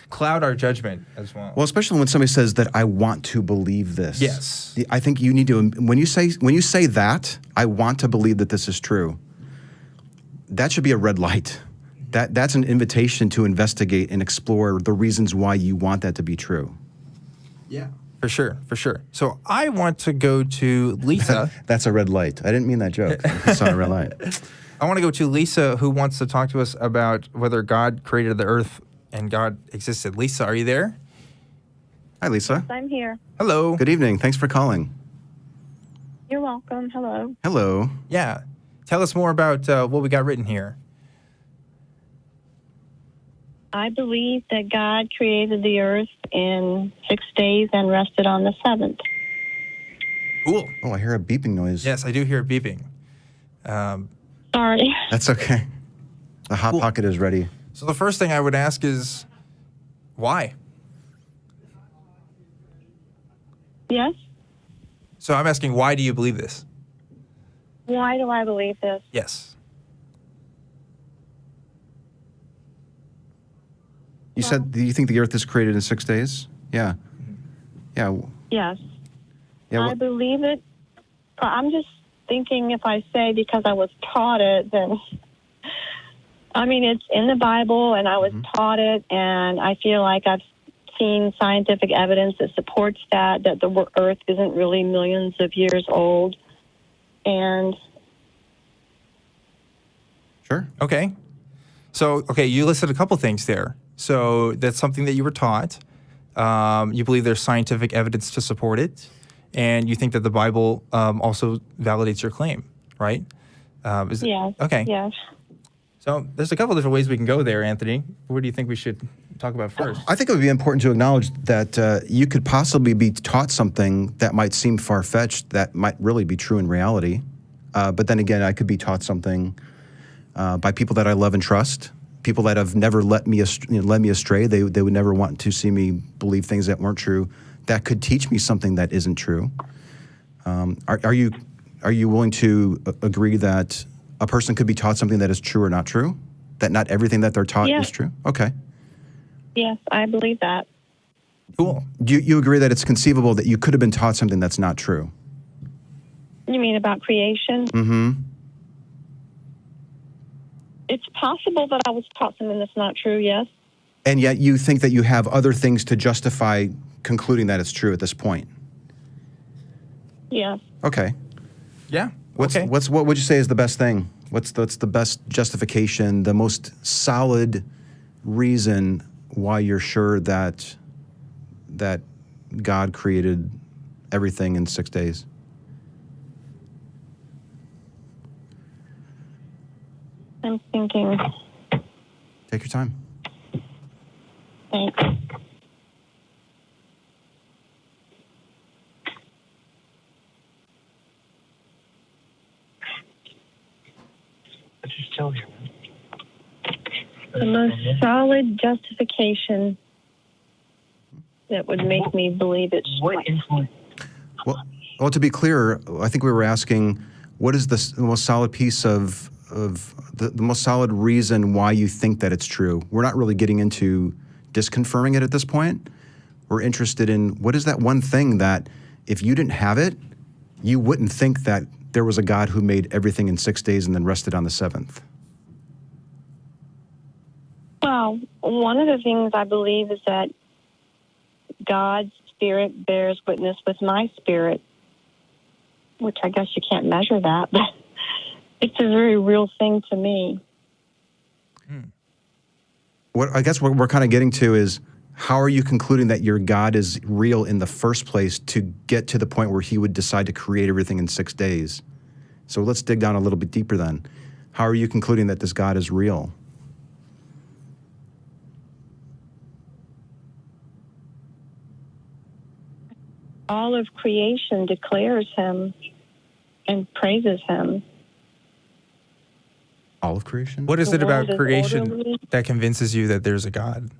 Speaker 1: cloud our judgment as well.
Speaker 2: Well, especially when somebody says that I want to believe this.
Speaker 1: Yes.
Speaker 2: I think you need to when you say that I want to believe that this is true. That should be a red light. That's an invitation to investigate and explore the reasons why you want that to be true.
Speaker 1: Yeah. For sure. So I want to go to Lisa.
Speaker 2: That's a red light. I didn't mean that joke. It's not a red light.
Speaker 1: I want to go to Lisa, who wants to talk to us about whether God created the earth and God existed. Lisa, are you there?
Speaker 2: Hi, Lisa.
Speaker 5: I'm here.
Speaker 1: Hello.
Speaker 2: Good evening. Thanks for calling.
Speaker 5: You're welcome. Hello.
Speaker 2: Hello.
Speaker 1: Yeah. Tell us more about what we got written here.
Speaker 5: I believe that God created the earth in 6 days and rested on the seventh.
Speaker 1: Cool.
Speaker 2: Oh, I hear a beeping noise.
Speaker 1: Yes, I do hear it beeping.
Speaker 5: Sorry.
Speaker 2: That's okay. The Hot
Speaker 1: Cool.
Speaker 2: Pocket is ready.
Speaker 1: So the first thing I would ask is, why?
Speaker 5: Yes?
Speaker 1: So I'm asking, why do you believe this?
Speaker 5: Why do I believe this?
Speaker 1: Yes.
Speaker 2: You said, do you think the earth is created in 6 days? Yeah. Yeah.
Speaker 5: Yes.
Speaker 2: Yeah.
Speaker 5: I believe it. I'm just thinking if I say because I was taught it, then... I mean, it's in the Bible, and I was taught it, and I feel like I've seen scientific evidence that supports that the earth isn't really millions of years old. And...
Speaker 2: Sure.
Speaker 1: Okay. So, you listed a couple things there. So that's something that you were taught. You believe there's scientific evidence to support it. And you think that the Bible also validates your claim, right?
Speaker 5: Yes.
Speaker 1: Okay.
Speaker 5: Yes.
Speaker 1: So there's a couple different ways we can go there, Anthony. What do you think we should talk about first?
Speaker 2: I think it would be important to acknowledge that you could possibly be taught something that might seem far-fetched that might really be true in reality. But then again, I could be taught something by people that I love and trust, people that have never led me astray. They would never want to see me believe things that weren't true. That could teach me something that isn't true. Are you willing to agree that a person could be taught something that is true or not true? That not everything that they're taught
Speaker 5: Yeah.
Speaker 2: is true? Okay.
Speaker 5: Yes, I believe that.
Speaker 1: Cool.
Speaker 2: Do you agree that it's conceivable that you could have been taught something that's not true?
Speaker 5: You mean about creation?
Speaker 2: Mm-hmm.
Speaker 5: It's possible that I was taught something that's not true, yes.
Speaker 2: And yet you think that you have other things to justify concluding that it's true at this point?
Speaker 5: Yes.
Speaker 2: Okay.
Speaker 1: Yeah.
Speaker 2: What would you say is the best thing? What's the best justification, the most solid reason why you're sure that God created everything in 6 days?
Speaker 5: I'm thinking.
Speaker 2: Take your time.
Speaker 5: Thanks.
Speaker 6: I just tell you.
Speaker 5: The most solid justification that would make me believe it's
Speaker 6: What
Speaker 5: right.
Speaker 6: influence?
Speaker 2: Well, to be clear, I think we were asking, what is the most solid piece of the most solid reason why you think that it's true? We're not really getting into disconfirming it at this point. We're interested in what is that one thing that if you didn't have it, you wouldn't think that there was a God who made everything in 6 days and then rested on the seventh.
Speaker 5: Well, one of the things I believe is that God's spirit bears witness with my spirit, which I guess you can't measure that, but it's a very real thing to me.
Speaker 2: What I guess what we're kind of getting to is, how are you concluding that your God is real in the first place to get to the point where he would decide to create everything in 6 days? So let's dig down a little bit deeper then. How are you concluding that this God is real?
Speaker 5: all of creation declares him and praises him.
Speaker 2: All of creation?
Speaker 1: What is
Speaker 5: The
Speaker 1: it about
Speaker 5: world is
Speaker 1: creation
Speaker 5: orderly.
Speaker 1: that convinces you that there's a God?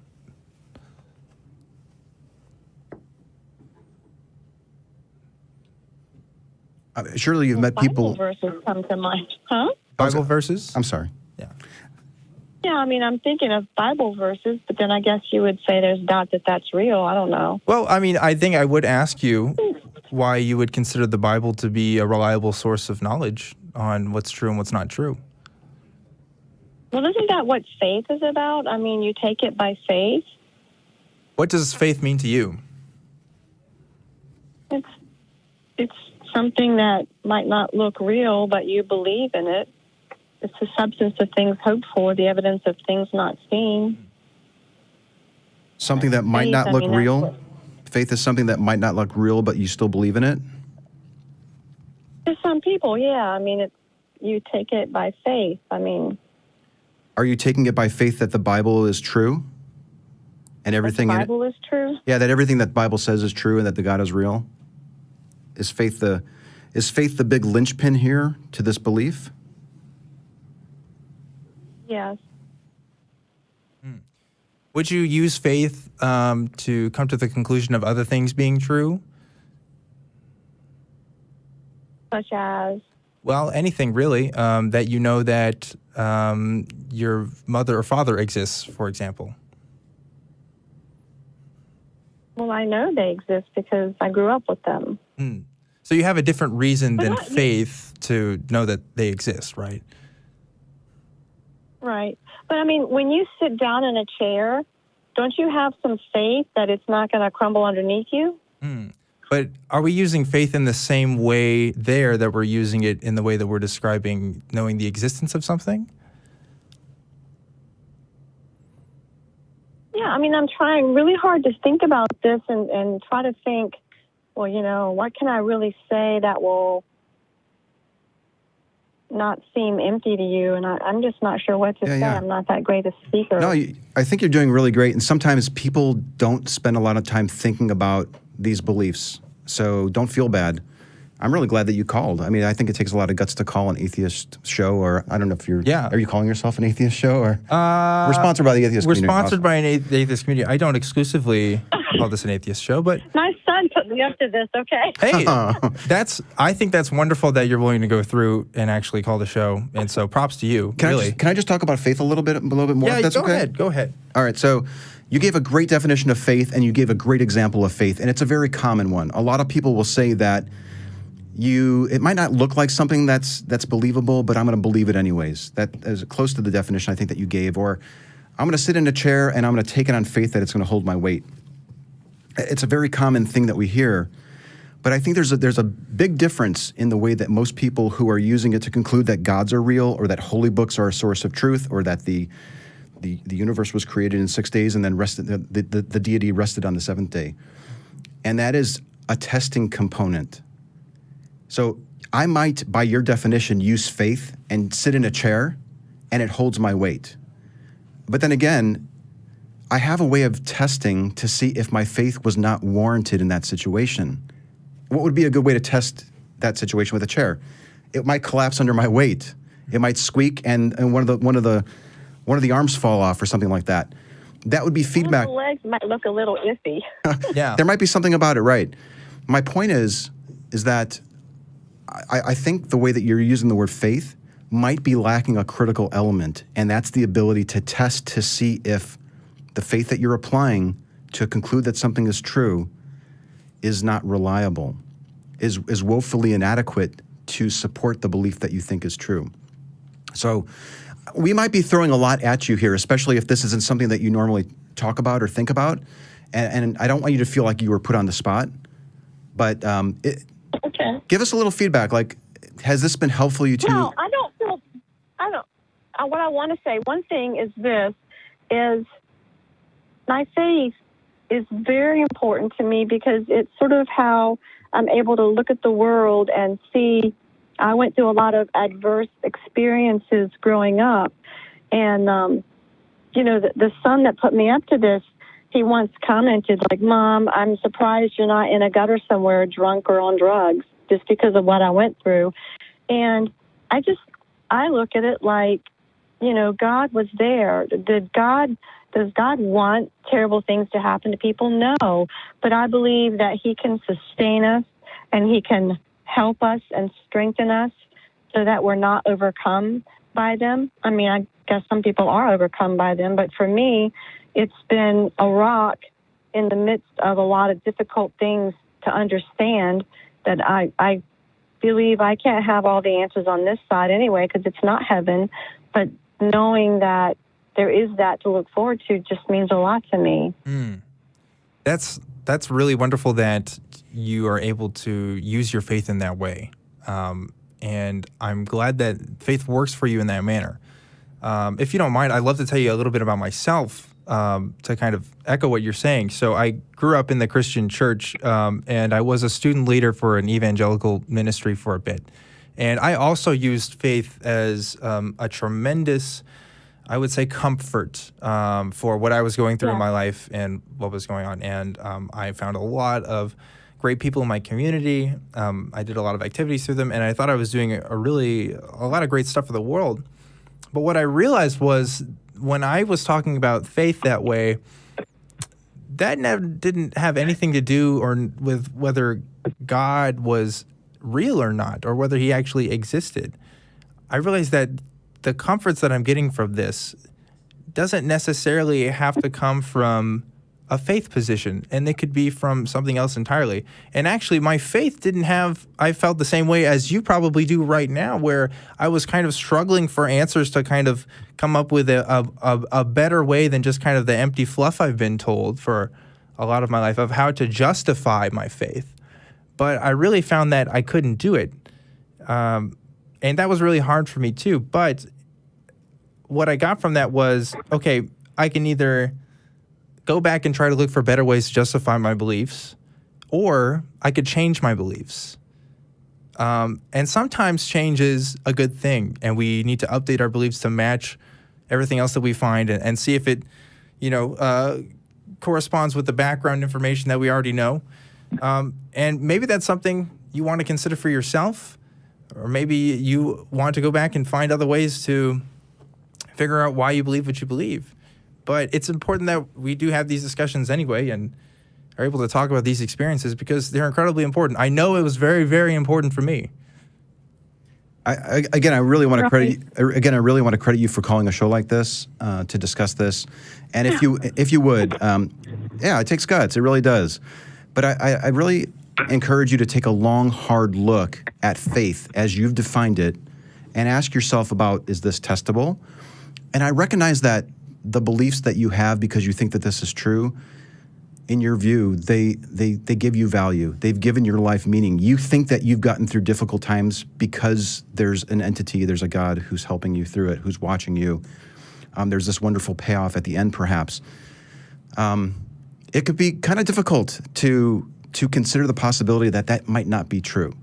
Speaker 2: Surely you've met people.
Speaker 5: Bible verses come to mind. Huh?
Speaker 1: Bible verses?
Speaker 2: I'm sorry.
Speaker 1: Yeah.
Speaker 5: Yeah, I mean, I'm thinking of Bible verses, but then I guess you would say there's doubt that that's real. I don't know.
Speaker 1: Well, I mean, I think I would ask you why you would consider the Bible to be a reliable source of knowledge on what's true and what's not true.
Speaker 5: Well, isn't that what faith is about? I mean, you take it by faith.
Speaker 1: What does faith mean to you?
Speaker 5: It's something that might not look real, but you believe in it. It's the substance of things hoped for, the evidence of things not seen.
Speaker 2: Something that might
Speaker 5: Faith,
Speaker 2: not
Speaker 5: I
Speaker 2: look
Speaker 5: mean, that's
Speaker 2: real?
Speaker 5: what-
Speaker 2: Faith is something that might not look real, but you still believe in it?
Speaker 5: To some people, yeah. I mean, you take it by faith. I mean,
Speaker 2: Are you taking it by faith that the Bible is true? And everything
Speaker 5: the
Speaker 2: in it?
Speaker 5: Bible is true.
Speaker 2: Yeah, that everything that the Bible says is true and that the God is real? Is faith the big linchpin here to this belief?
Speaker 5: Yes.
Speaker 1: Would you use faith to come to the conclusion of other things being true?
Speaker 5: Such as,
Speaker 1: Well, anything really, that you know that your mother or father exists, for example.
Speaker 5: well, I know they exist because I grew up with them.
Speaker 1: So you have a different reason than
Speaker 5: not-
Speaker 1: faith to know that they exist, right?
Speaker 5: Right. But I mean, when you sit down in a chair, don't you have some faith that it's not going to crumble underneath you?
Speaker 1: But are we using faith in the same way there that we're using it in the way that we're describing knowing the existence of something?
Speaker 5: Yeah, I mean, I'm trying really hard to think about this and try to think, well, you know, what can I really say that will not seem empty to you? And I'm just not sure what to say.
Speaker 2: Yeah.
Speaker 5: I'm not that great a speaker.
Speaker 2: No, I think you're doing really great. And sometimes people don't spend a lot of time thinking about these beliefs. So don't feel bad. I'm really glad that you called. I mean, I think it takes a lot of guts to call an atheist show, or I don't know if you're.
Speaker 1: Yeah.
Speaker 2: Are you calling yourself an atheist show, or we're sponsored by the atheist
Speaker 1: We're
Speaker 2: community?
Speaker 1: sponsored by an atheist community. I don't exclusively call this an atheist show, but
Speaker 5: My son put me up to this, okay?
Speaker 1: hey, I think that's wonderful that you're willing to go through and actually call the show. And so props to you, really.
Speaker 2: Can I just talk about faith a little bit more?
Speaker 1: Yeah,
Speaker 2: if that's
Speaker 1: go
Speaker 2: okay?
Speaker 1: ahead. Go ahead.
Speaker 2: All right, so you gave a great definition of faith, and you gave a great example of faith, and it's a very common one. A lot of people will say that it might not look like something that's believable, but I'm going to believe it anyways. That is close to the definition I think that you gave. Or I'm going to sit in a chair and I'm going to take it on faith that it's going to hold my weight. It's a very common thing that we hear, but I think there's a big difference in the way that most people who are using it to conclude that gods are real, or that holy books are a source of truth, or that the universe was created in 6 days and then rested, the deity rested on the seventh day. And that is a testing component. So I might, by your definition, use faith and sit in a chair and it holds my weight. But then again, I have a way of testing to see if my faith was not warranted in that situation. What would be a good way to test that situation with a chair? It might collapse under my weight. It might squeak and one of the arms fall off or something like that. That would be feedback.
Speaker 5: The legs might look a little iffy.
Speaker 1: Yeah.
Speaker 2: There might be something about it, right? My point is that I think the way that you're using the word faith might be lacking a critical element, and that's the ability to test to see if the faith that you're applying to conclude that something is true is not reliable, is woefully inadequate to support the belief that you think is true. So we might be throwing a lot at you here, especially if this isn't something that you normally talk about or think about. And I don't want you to feel like you were put on the spot, but
Speaker 5: Okay.
Speaker 2: give us a little feedback. Like, has this been helpful to you?
Speaker 5: No, I don't. What I want to say, one thing is my faith is very important to me because it's sort of how I'm able to look at the world and see. I went through a lot of adverse experiences growing up. And, the son that put me up to this, he once commented, like, Mom, I'm surprised you're not in a gutter somewhere drunk or on drugs just because of what I went through. And I look at it like, God was there. Does God want terrible things to happen to people? No. But I believe that he can sustain us and he can help us and strengthen us so that we're not overcome by them. I mean, I guess some people are overcome by them, but for me, it's been a rock in the midst of a lot of difficult things to understand that I believe I can't have all the answers on this side anyway, because it's not heaven, but knowing that there is that to look forward to just means a lot to me.
Speaker 1: That's really wonderful that you are able to use your faith in that way. And I'm glad that faith works for you in that manner. If you don't mind, I'd love to tell you a little bit about myself to kind of echo what you're saying. So I grew up in the Christian church, and I was a student leader for an evangelical ministry for a bit. And I also used faith as a tremendous, I would say, comfort for what I was going through in my life and what was going on. And I found a lot of great people in my community. I did a lot of activities through them, and I thought I was doing a lot of great stuff for the world. But what I realized was when I was talking about faith that way, that didn't have anything to do with whether God was real or not, or whether he actually existed. I realized that the comforts that I'm getting from this doesn't necessarily have to come from a faith position, and it could be from something else entirely. And actually, my faith I felt the same way as you probably do right now, where I was kind of struggling for answers to kind of come up with a better way than just kind of the empty fluff I've been told for a lot of my life of how to justify my faith. But I really found that I couldn't do it. And that was really hard for me too. But what I got from that was, okay, I can either go back and try to look for better ways to justify my beliefs, or I could change my beliefs. And sometimes change is a good thing, and we need to update our beliefs to match everything else that we find and see if it, corresponds with the background information that we already know. And maybe that's something you want to consider for yourself, or maybe you want to go back and find other ways to figure out why you believe what you believe. But it's important that we do have these discussions anyway and are able to talk about these experiences because they're incredibly important. I know it was very, very important for me.
Speaker 2: I really want to credit you for calling a show like this to discuss this. And if you would, it takes guts. It really does. But I really encourage you to take a long, hard look at faith as you've defined it and ask yourself about, is this testable? And I recognize that the beliefs that you have because you think that this is true, in your view, they give you value. They've given your life meaning. You think that you've gotten through difficult times because there's an entity, there's a God who's helping you through it, who's watching you. There's this wonderful payoff at the end, perhaps. It could be kind of difficult to consider the possibility that might not be true.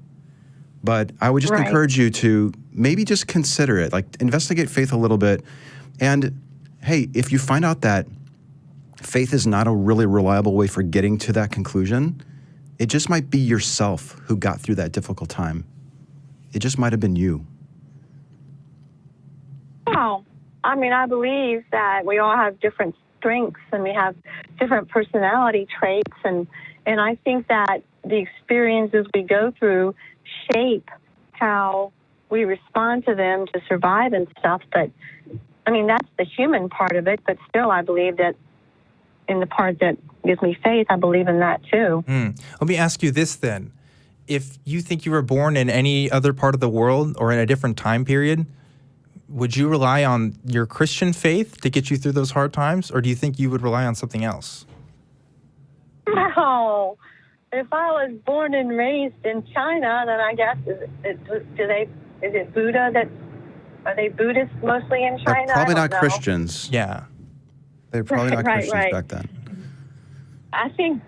Speaker 2: But I would just encourage you to maybe just consider it, like investigate faith a little bit. And hey, if you find out that faith is not a really reliable way for getting to that conclusion, it just might be yourself who got through that difficult time. It just might have been you.
Speaker 5: Well, I mean, I believe that we all have different strengths and we have different personality traits. And I think that the experiences we go through shape how we respond to them to survive and stuff. But I mean, that's the human part of it, but still I believe that in the part that gives me faith, I believe in that too.
Speaker 1: Let me ask you this then. If you think you were born in any other part of the world or in a different time period, would you rely on your Christian faith to get you through those hard times, or do you think you would rely on something else?
Speaker 5: No. If I was born and raised in China, then I guess, is it Buddha are they Buddhists mostly in China?
Speaker 2: They're probably not Christians.
Speaker 1: Yeah.
Speaker 2: They're probably not Christians back then.
Speaker 5: I think,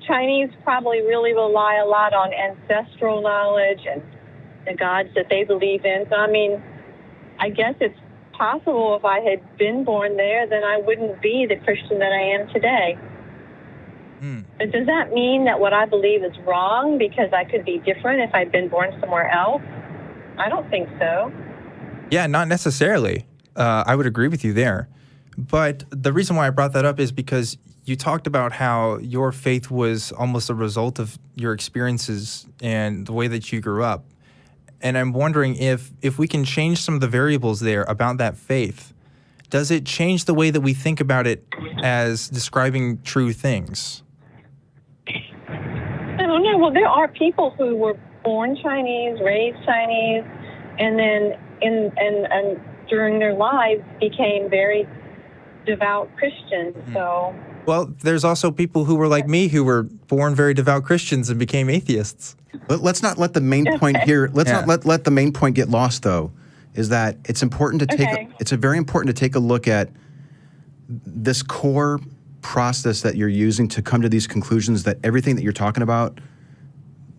Speaker 5: Chinese probably really rely a lot on ancestral knowledge and the gods that they believe in. So, I mean, I guess it's possible if I had been born there, then I wouldn't be the Christian that I am today. But does that mean that what I believe is wrong because I could be different if I'd been born somewhere else? I don't think so.
Speaker 1: Yeah, not necessarily. I would agree with you there. But the reason why I brought that up is because you talked about how your faith was almost a result of your experiences and the way that you grew up. And I'm wondering if we can change some of the variables there about that faith. Does it change the way that we think about it as describing true things?
Speaker 5: I don't know. Well, there are people who were born Chinese, raised Chinese, and then and during their lives became very devout Christians. So.
Speaker 1: Well, there's also people who were like me who were born very devout Christians and became atheists.
Speaker 2: Let's not let the main point here. Let's not let the main point get lost, though. Is that it's important to take. It's very important to take a look at this core process that you're using to come to these conclusions. That everything that you're talking about,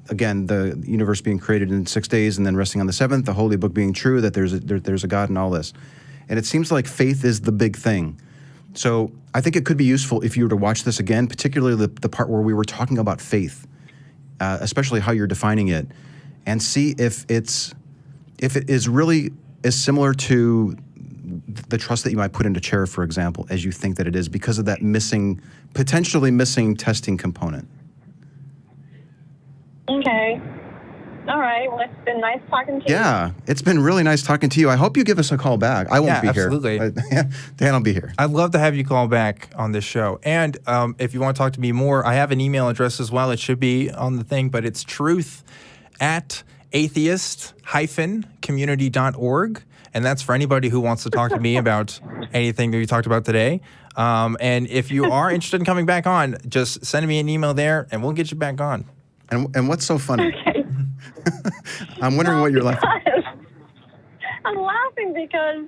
Speaker 2: again, the universe being created in 6 days and then resting on the seventh, the holy book being true, that there's a God and all this, and it seems like faith is the big thing. So I think it could be useful if you were to watch this again, particularly the part where we were talking about faith, especially how you're defining it, and see if it is really as similar to the trust that you might put into chair, for example, as you think that it is, because of that potentially missing testing component.
Speaker 5: Okay. All right. Well, it's been nice talking to you.
Speaker 2: Yeah, it's been really nice talking to you. I hope you give us a call back. I won't be
Speaker 1: absolutely.
Speaker 2: here. Dan will be here.
Speaker 1: I'd love to have you call back on this show. And if you want to talk to me more, I have an email address as well. It should be on the thing, but it's truth@atheist-community.org. And that's for anybody who wants to talk to me about anything that we talked about today. And if you are interested in coming back on, just send me an email there and we'll get you back on.
Speaker 2: And what's so funny?
Speaker 5: Okay.
Speaker 2: I'm wondering what you're laughing.
Speaker 5: I'm laughing because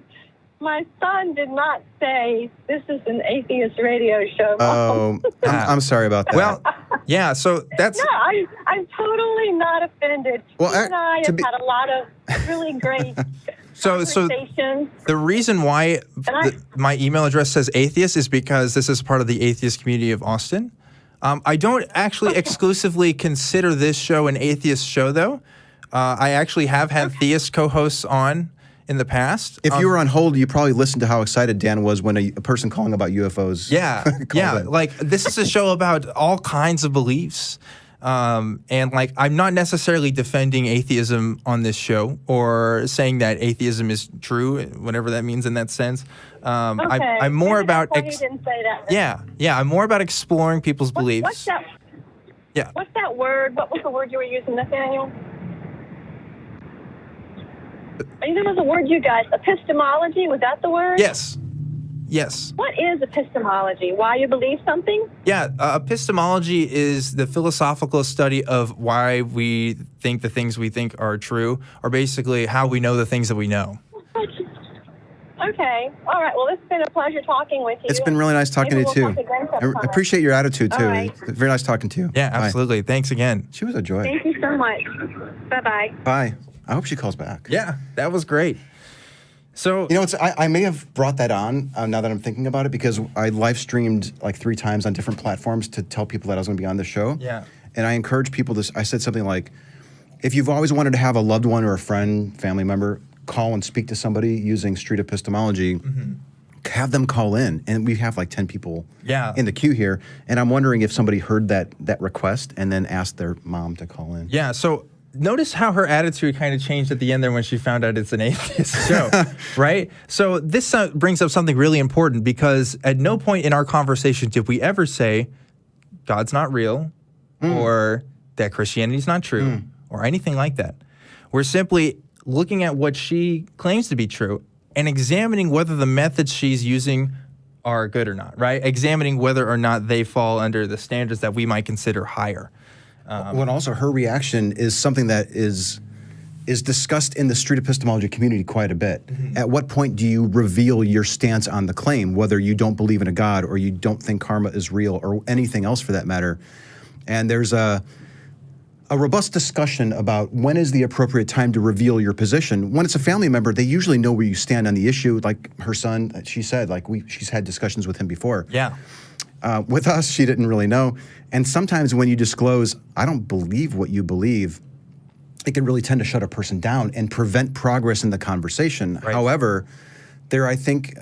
Speaker 5: my son did not say this is an atheist radio show.
Speaker 2: Oh, I'm sorry about that.
Speaker 1: Well, yeah, so that's...
Speaker 5: No, I'm totally not offended.
Speaker 2: Well,
Speaker 5: You and I have had a lot of really great conversations.
Speaker 1: The reason why my email address says atheist is because this is part of the atheist community of Austin. I don't actually exclusively consider this show an atheist show, though. I actually have had theist co-hosts on in the past.
Speaker 2: If you were on hold, you probably listened to how excited Dan was when a person calling about UFOs.
Speaker 1: Yeah, yeah. Like, this is a show about all kinds of beliefs. And like, I'm not necessarily defending atheism on this show or saying that atheism is true, whatever that means in that sense. I'm more about.
Speaker 5: You didn't say that.
Speaker 1: Yeah. I'm more about exploring people's beliefs.
Speaker 5: What's that?
Speaker 1: Yeah.
Speaker 5: What's that word? What was the word you were using, Nathaniel? I think there was a word you guys. Epistemology, was that the word?
Speaker 1: Yes.
Speaker 5: What is epistemology? Why you believe something?
Speaker 1: Yeah, epistemology is the philosophical study of why we think the things we think are true, or basically how we know the things that we know.
Speaker 5: Okay. All right. Well, it's been a pleasure talking with you.
Speaker 2: It's been really nice talking to you, too. I appreciate your attitude, too.
Speaker 5: Right.
Speaker 2: It's very nice talking to you.
Speaker 1: Yeah, absolutely.
Speaker 2: Bye.
Speaker 1: Thanks again.
Speaker 2: She was a joy.
Speaker 5: Thank you so much. Bye-bye.
Speaker 2: Bye. I hope she calls back.
Speaker 1: Yeah, that was great. So,
Speaker 2: you know, I may have brought that on now that I'm thinking about it, because I live streamed like 3 times on different platforms to tell people that I was going to be on the show.
Speaker 1: Yeah.
Speaker 2: And I encourage people to, I said something like, if you've always wanted to have a loved one or a friend, family member, call and speak to somebody using street epistemology, have them call in. And we have like 10 people in the queue here. And I'm wondering if somebody heard that request and then asked their mom to call in.
Speaker 1: Yeah, so notice how her attitude kind of changed at the end there when she found out it's an atheist show, right? So this brings up something really important, because at no point in our conversation did we ever say God's not real or that Christianity's not true or anything like that. We're simply looking at what she claims to be true and examining whether the methods she's using are good or not, right? Examining whether or not they fall under the standards that we might consider higher.
Speaker 2: Well, also her reaction is something that is discussed in the street epistemology community quite a bit. At what point do you reveal your stance on the claim, whether you don't believe in a God or you don't think karma is real or anything else for that matter? And there's a robust discussion about when is the appropriate time to reveal your position. When it's a family member, they usually know where you stand on the issue. Like her son, she said, like she's had discussions with him before.
Speaker 1: Yeah.
Speaker 2: With us, she didn't really know. And sometimes when you disclose, I don't believe what you believe, it can really tend to shut a person down and prevent progress in the conversation.
Speaker 1: Right.
Speaker 2: However, I think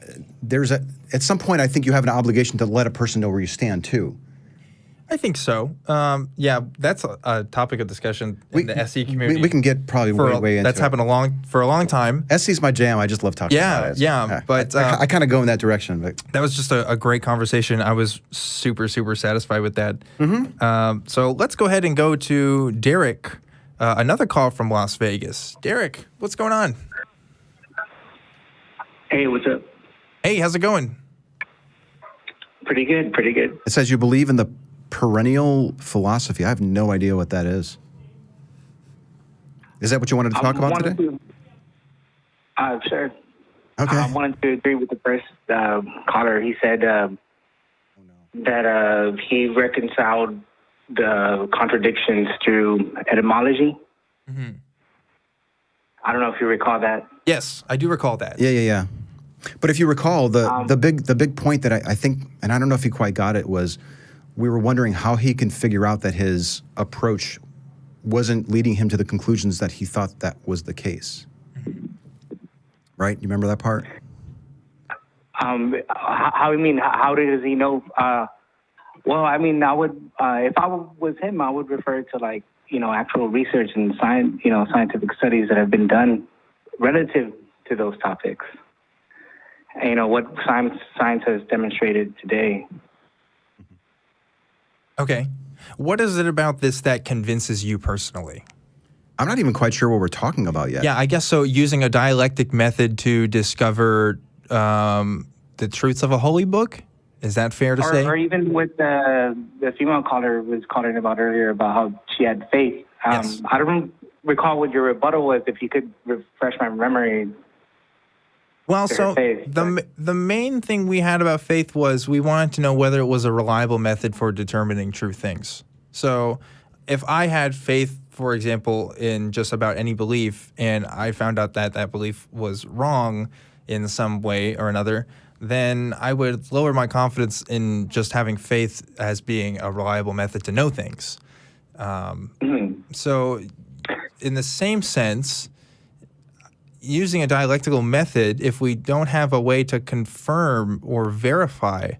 Speaker 2: at some point, I think you have an obligation to let a person know where you stand too.
Speaker 1: I think so. Yeah, that's a topic of discussion in the SE community.
Speaker 2: We can get probably way into
Speaker 1: that's
Speaker 2: it.
Speaker 1: happened for a long time.
Speaker 2: SE's my jam. I just love talking about it.
Speaker 1: Yeah, but
Speaker 2: I kind of go in that direction. But
Speaker 1: that was just a great conversation. I was super satisfied with that. So let's go ahead and go to Derek, another call from Las Vegas. Derek, what's going on?
Speaker 7: Hey, what's up?
Speaker 1: Hey, how's it going?
Speaker 7: Pretty good.
Speaker 2: it says you believe in the perennial philosophy. I have no idea what that is. Is that what you wanted to talk about today?
Speaker 7: Sure.
Speaker 2: Okay.
Speaker 7: I wanted to agree with the first caller. He said that he reconciled the contradictions through etymology.
Speaker 1: Mm-hmm.
Speaker 7: I don't know if you recall that.
Speaker 1: Yes, I do recall that.
Speaker 2: Yeah. But if you recall, the big point that I think, and I don't know if he quite got it, was we were wondering how he can figure out that his approach wasn't leading him to the conclusions that he thought that was the case. Right? You remember that part?
Speaker 7: How you mean? How does he know? Well, I mean, I would if I was him, I would refer to actual research and scientific studies that have been done relative to those topics. And, what science has demonstrated today.
Speaker 1: Okay. What is it about this that convinces you personally?
Speaker 2: I'm not even quite sure what we're talking about yet.
Speaker 1: Yeah, I guess so. Using a dialectic method to discover the truths of a holy book? Is that fair to say?
Speaker 7: Or even with the female caller was calling about earlier about how she had faith.
Speaker 1: Yes.
Speaker 7: I don't recall what your rebuttal was. If you could refresh my memory.
Speaker 1: Well, so the main thing we had about faith was we wanted to know whether it was a reliable method for determining true things. So if I had faith, for example, in just about any belief, and I found out that that belief was wrong in some way or another, then I would lower my confidence in just having faith as being a reliable method to know things. So in the same sense, using a dialectical method, if we don't have a way to confirm or verify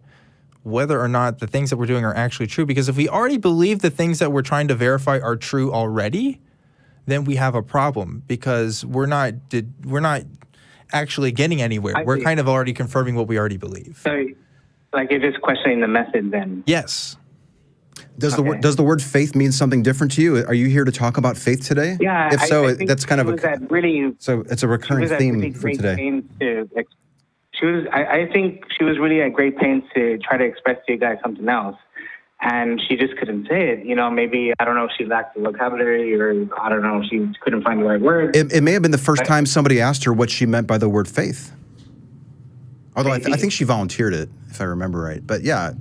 Speaker 1: whether or not the things that we're doing are actually true, because if we already believe the things that we're trying to verify are true already, then we have a problem because we're not actually getting anywhere. We're kind of already confirming what we already believe.
Speaker 7: So, you're just questioning the method then?
Speaker 1: Yes.
Speaker 2: Does the word faith mean something different to you? Are you here to talk about faith today?
Speaker 7: Yeah.
Speaker 2: If so,
Speaker 7: I think
Speaker 2: that's kind of
Speaker 7: so
Speaker 2: it's a recurring theme for today.
Speaker 7: I think she was really at great pains to try to express to you guys something else, and she just couldn't say it. Maybe I don't know if she lacked the vocabulary, or I don't know, she couldn't find the right word.
Speaker 2: It may have been the first time somebody asked her what she meant by the word faith. Although I think she volunteered it, if I remember right. But yeah.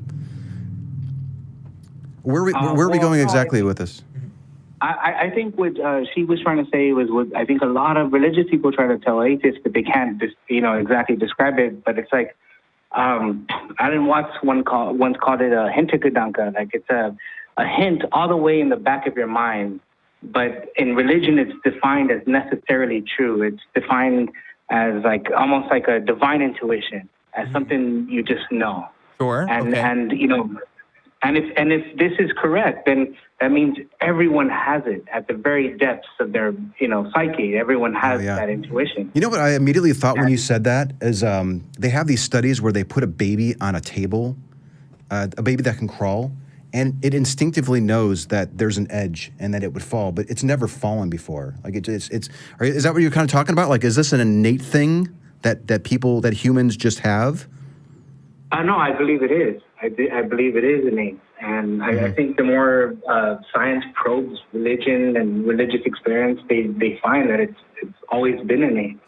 Speaker 2: Where are we going exactly with this?
Speaker 7: I think what she was trying to say was what I think a lot of religious people try to tell atheists, but they can't exactly describe it. But it's like I didn't once called it a hintergedanke, like it's a hint all the way in the back of your mind. But in religion, it's defined as necessarily true. It's defined as almost like a divine intuition, as something you just know.
Speaker 1: Sure.
Speaker 7: And if this is correct, then that means everyone has it at the very depths of their, psyche. Everyone has that intuition.
Speaker 2: You know what I immediately thought when you said that is they have these studies where they put a baby on a table, a baby that can crawl, and it instinctively knows that there's an edge and that it would fall, but it's never fallen before. Is that what you're kind of talking about? Like, is this an innate thing that humans just have?
Speaker 7: No, I believe it is. I believe it is innate, and I think the more science probes religion and religious experience, they find that it's always been innate.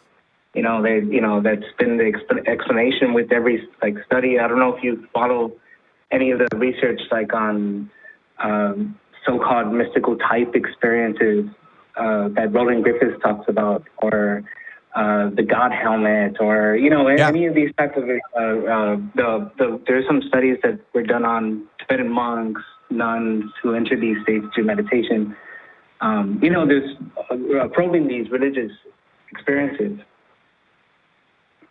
Speaker 7: That's been the explanation with every study. I don't know if you follow any of the research on so-called mystical type experiences that Roland Griffiths talks about, or the God helmet, or any of these types of there's some studies that were done on Tibetan monks, nuns who enter these states through meditation. There's probing these religious experiences.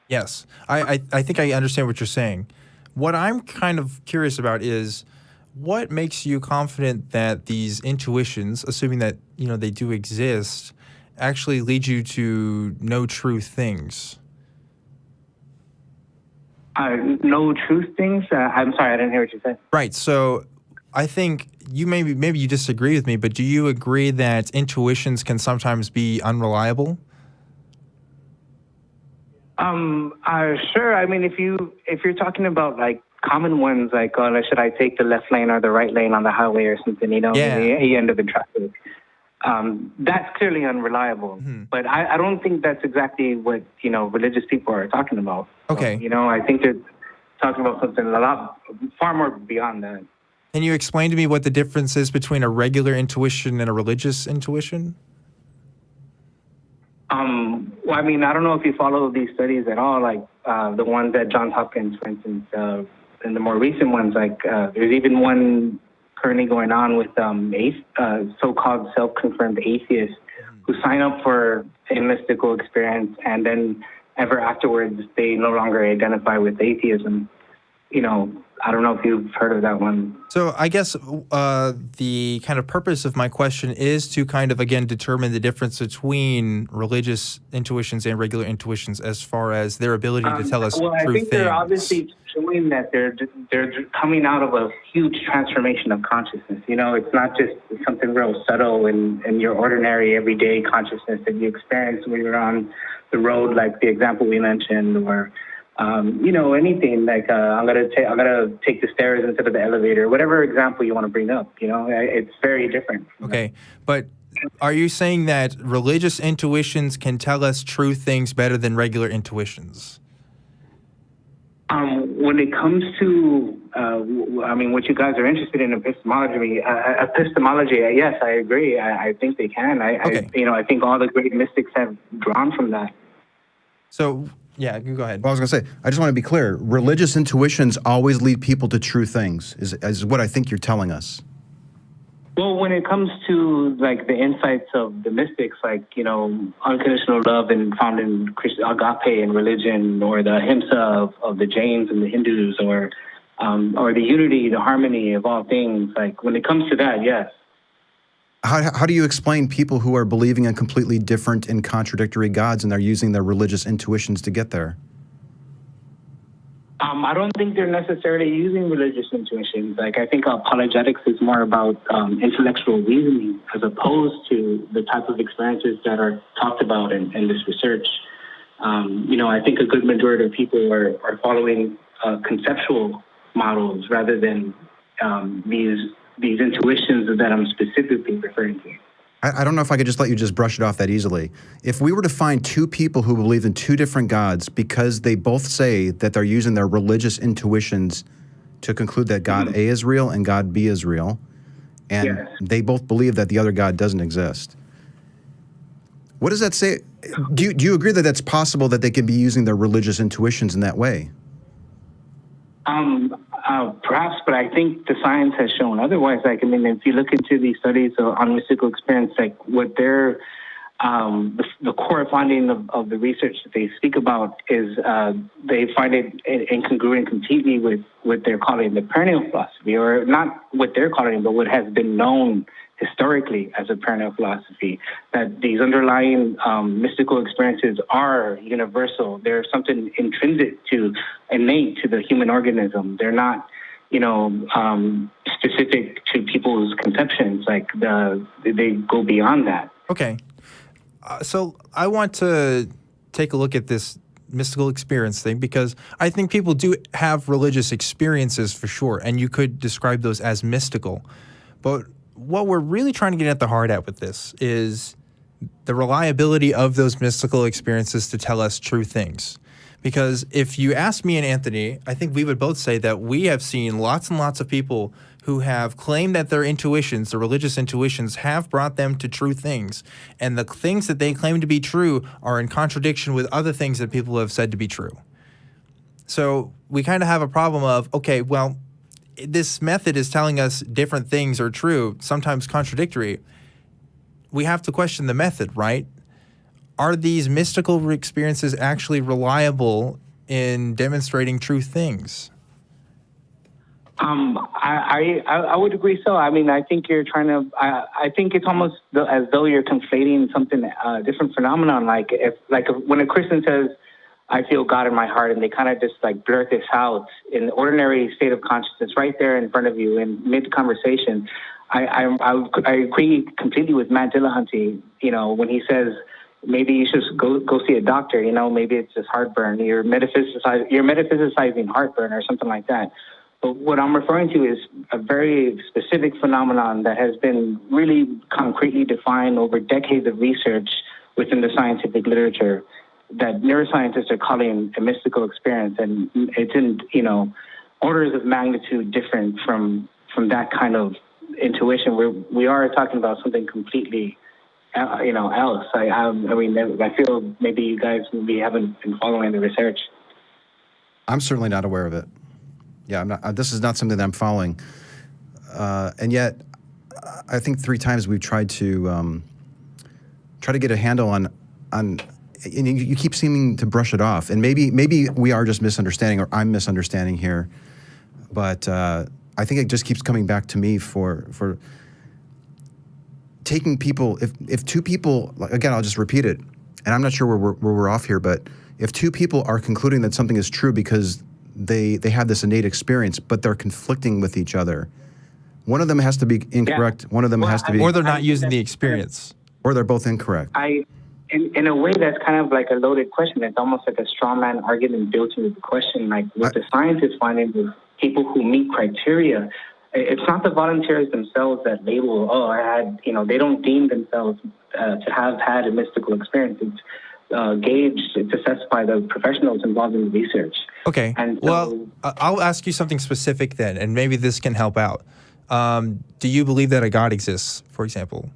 Speaker 1: Yes, I think I understand what you're saying. What I'm kind of curious about is what makes you confident that these intuitions, assuming that they do exist, actually lead you to know true things?
Speaker 7: Know true things? I'm sorry, I didn't hear what you said.
Speaker 1: Right. So I think you maybe you disagree with me, but do you agree that intuitions can sometimes be unreliable?
Speaker 7: Sure. I mean, if you're talking about like common ones, like, should I take the left lane or the right lane on the highway or something,
Speaker 1: Yeah.
Speaker 7: the end of the traffic, that's clearly unreliable.
Speaker 1: Mm-hmm.
Speaker 7: But I don't think that's exactly what, religious people are talking about.
Speaker 1: Okay.
Speaker 7: So, I think they're talking about something far more beyond that.
Speaker 1: Can you explain to me what the difference is between a regular intuition and a religious intuition?
Speaker 7: Well, I mean, I don't know if you follow these studies at all, like the ones at Johns Hopkins, for instance, and the more recent ones, like there's even one currently going on with so-called self-confirmed atheists who sign up for a mystical experience and then ever afterwards they no longer identify with atheism. I don't know if you've heard of that one.
Speaker 1: So I guess the kind of purpose of my question is to kind of, again, determine the difference between religious intuitions and regular intuitions as far as their ability to tell us true things.
Speaker 7: Well, I think they're obviously showing that they're coming out of a huge transformation of consciousness. It's not just something real subtle in your ordinary everyday consciousness that you experience when you're on the road, like the example we mentioned, or anything like I'm gonna take the stairs instead of the elevator, whatever example you want to bring up. It's very different.
Speaker 1: Okay, but are you saying that religious intuitions can tell us true things better than regular intuitions?
Speaker 7: When it comes to, what you guys are interested in epistemology, yes, I agree. I think they can.
Speaker 1: Okay.
Speaker 7: I think all the great mystics have drawn from that.
Speaker 1: So. Yeah, you go ahead.
Speaker 2: Well, I was going to say, I just want to be clear. Religious intuitions always lead people to true things, is what I think you're telling us.
Speaker 7: Well, when it comes to, like, the insights of the mystics, like, unconditional love and found in agape in religion, or the ahimsa of the Jains and the Hindus, or the unity, the harmony of all things, like, when it comes to that, yes.
Speaker 2: How do you explain people who are believing in completely different and contradictory gods and they're using their religious intuitions to get there?
Speaker 7: I don't think they're necessarily using religious intuitions. Like, I think apologetics is more about intellectual reasoning as opposed to the type of experiences that are talked about in this research. I think a good majority of people are following conceptual models rather than these intuitions that I'm specifically referring to.
Speaker 2: I don't know if I could just let you just brush it off that easily. If we were to find two people who believe in two different gods because they both say that they're using their religious intuitions to conclude that God A is real and God B is real, and they both believe that the other God doesn't exist, what does that say? Do you agree that that's possible that they can be using their religious intuitions in that way?
Speaker 7: Perhaps, but I think the science has shown otherwise. Like, if you look into these studies on mystical experience, like what they're, the core finding of the research that they speak about is they find it incongruent completely with what they're calling the perennial philosophy, or not what they're calling it, but what has been known historically as a perennial philosophy, that these underlying mystical experiences are universal. They're something innate to the human organism. They're not, specific to people's conceptions. Like, they go beyond that.
Speaker 1: Okay. So I want to take a look at this mystical experience thing, because I think people do have religious experiences for sure, and you could describe those as mystical. But what we're really trying to get at the heart at with this is the reliability of those mystical experiences to tell us true things. Because if you ask me and Anthony, I think we would both say that we have seen lots and lots of people who have claimed that their intuitions, their religious intuitions, have brought them to true things. And the things that they claim to be true are in contradiction with other things that people have said to be true. So we kind of have a problem of, okay, well, this method is telling us different things are true, sometimes contradictory. We have to question the method, right? Are these mystical experiences actually reliable in demonstrating true things?
Speaker 7: I would agree. So, I mean, I think you're trying to. I think it's almost as though you're conflating something, different phenomenon. Like when a Christian says, "I feel God in my heart," and they kind of just like blurt this out in the ordinary state of consciousness, right there in front of you in mid conversation. I agree completely with Matt Dillahunty. You know, when he says, maybe you should go see a doctor. You know, maybe it's just heartburn. You're metaphysicizing heartburn or something like that. But what I'm referring to is a very specific phenomenon that has been really concretely defined over decades of research within the scientific literature that neuroscientists are calling a mystical experience, and it's in orders of magnitude different from that kind of intuition. We are talking about something completely else. I mean, I feel maybe you guys maybe haven't been following the research.
Speaker 2: I'm certainly not aware of it. Yeah, I'm not. This is not something that I'm following. And yet, I think 3 times we've tried to get a handle on, and you keep seeming to brush it off. And maybe we are just misunderstanding, or I'm misunderstanding here. But I think it just keeps coming back to me for taking people. If 2 people, again, I'll just repeat it, and I'm not sure where we're off here, but if 2 people are concluding that something is true because they have this innate experience, but they're conflicting with each other, one of them has to be incorrect. Yeah. One of them has to be,
Speaker 1: or they're not using the experience,
Speaker 2: or they're both incorrect.
Speaker 7: In a way, that's kind of like a loaded question. It's almost like a straw man argument built into the question. Like what the scientists finding is people who meet criteria. It's not the volunteers themselves that label, they don't deem themselves to have had a mystical experience. It's gauged, it's assessed by the professionals involved in the research.
Speaker 1: Okay.
Speaker 7: And so,
Speaker 1: well, I'll ask you something specific then, and maybe this can help out. Do you believe that a God exists, for example?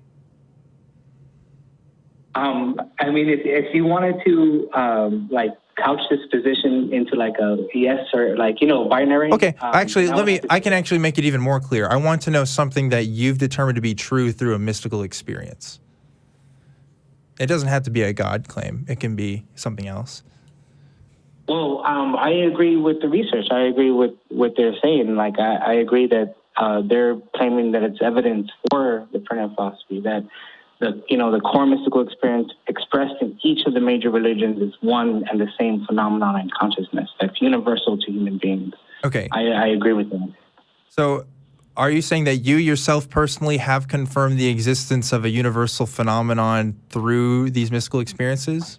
Speaker 7: I mean, if you wanted to couch this position into like a yes or binary.
Speaker 1: Okay, I can actually make it even more clear. I want to know something that you've determined to be true through a mystical experience. It doesn't have to be a God claim. It can be something else.
Speaker 7: Well, I agree with the research. I agree with what they're saying. Like, I agree that they're claiming that it's evidence for the Perennial philosophy that the core mystical experience expressed in each of the major religions is one and the same phenomenon in consciousness that's universal to human beings.
Speaker 1: Okay.
Speaker 7: I agree with them.
Speaker 1: So are you saying that you yourself personally have confirmed the existence of a universal phenomenon through these mystical experiences?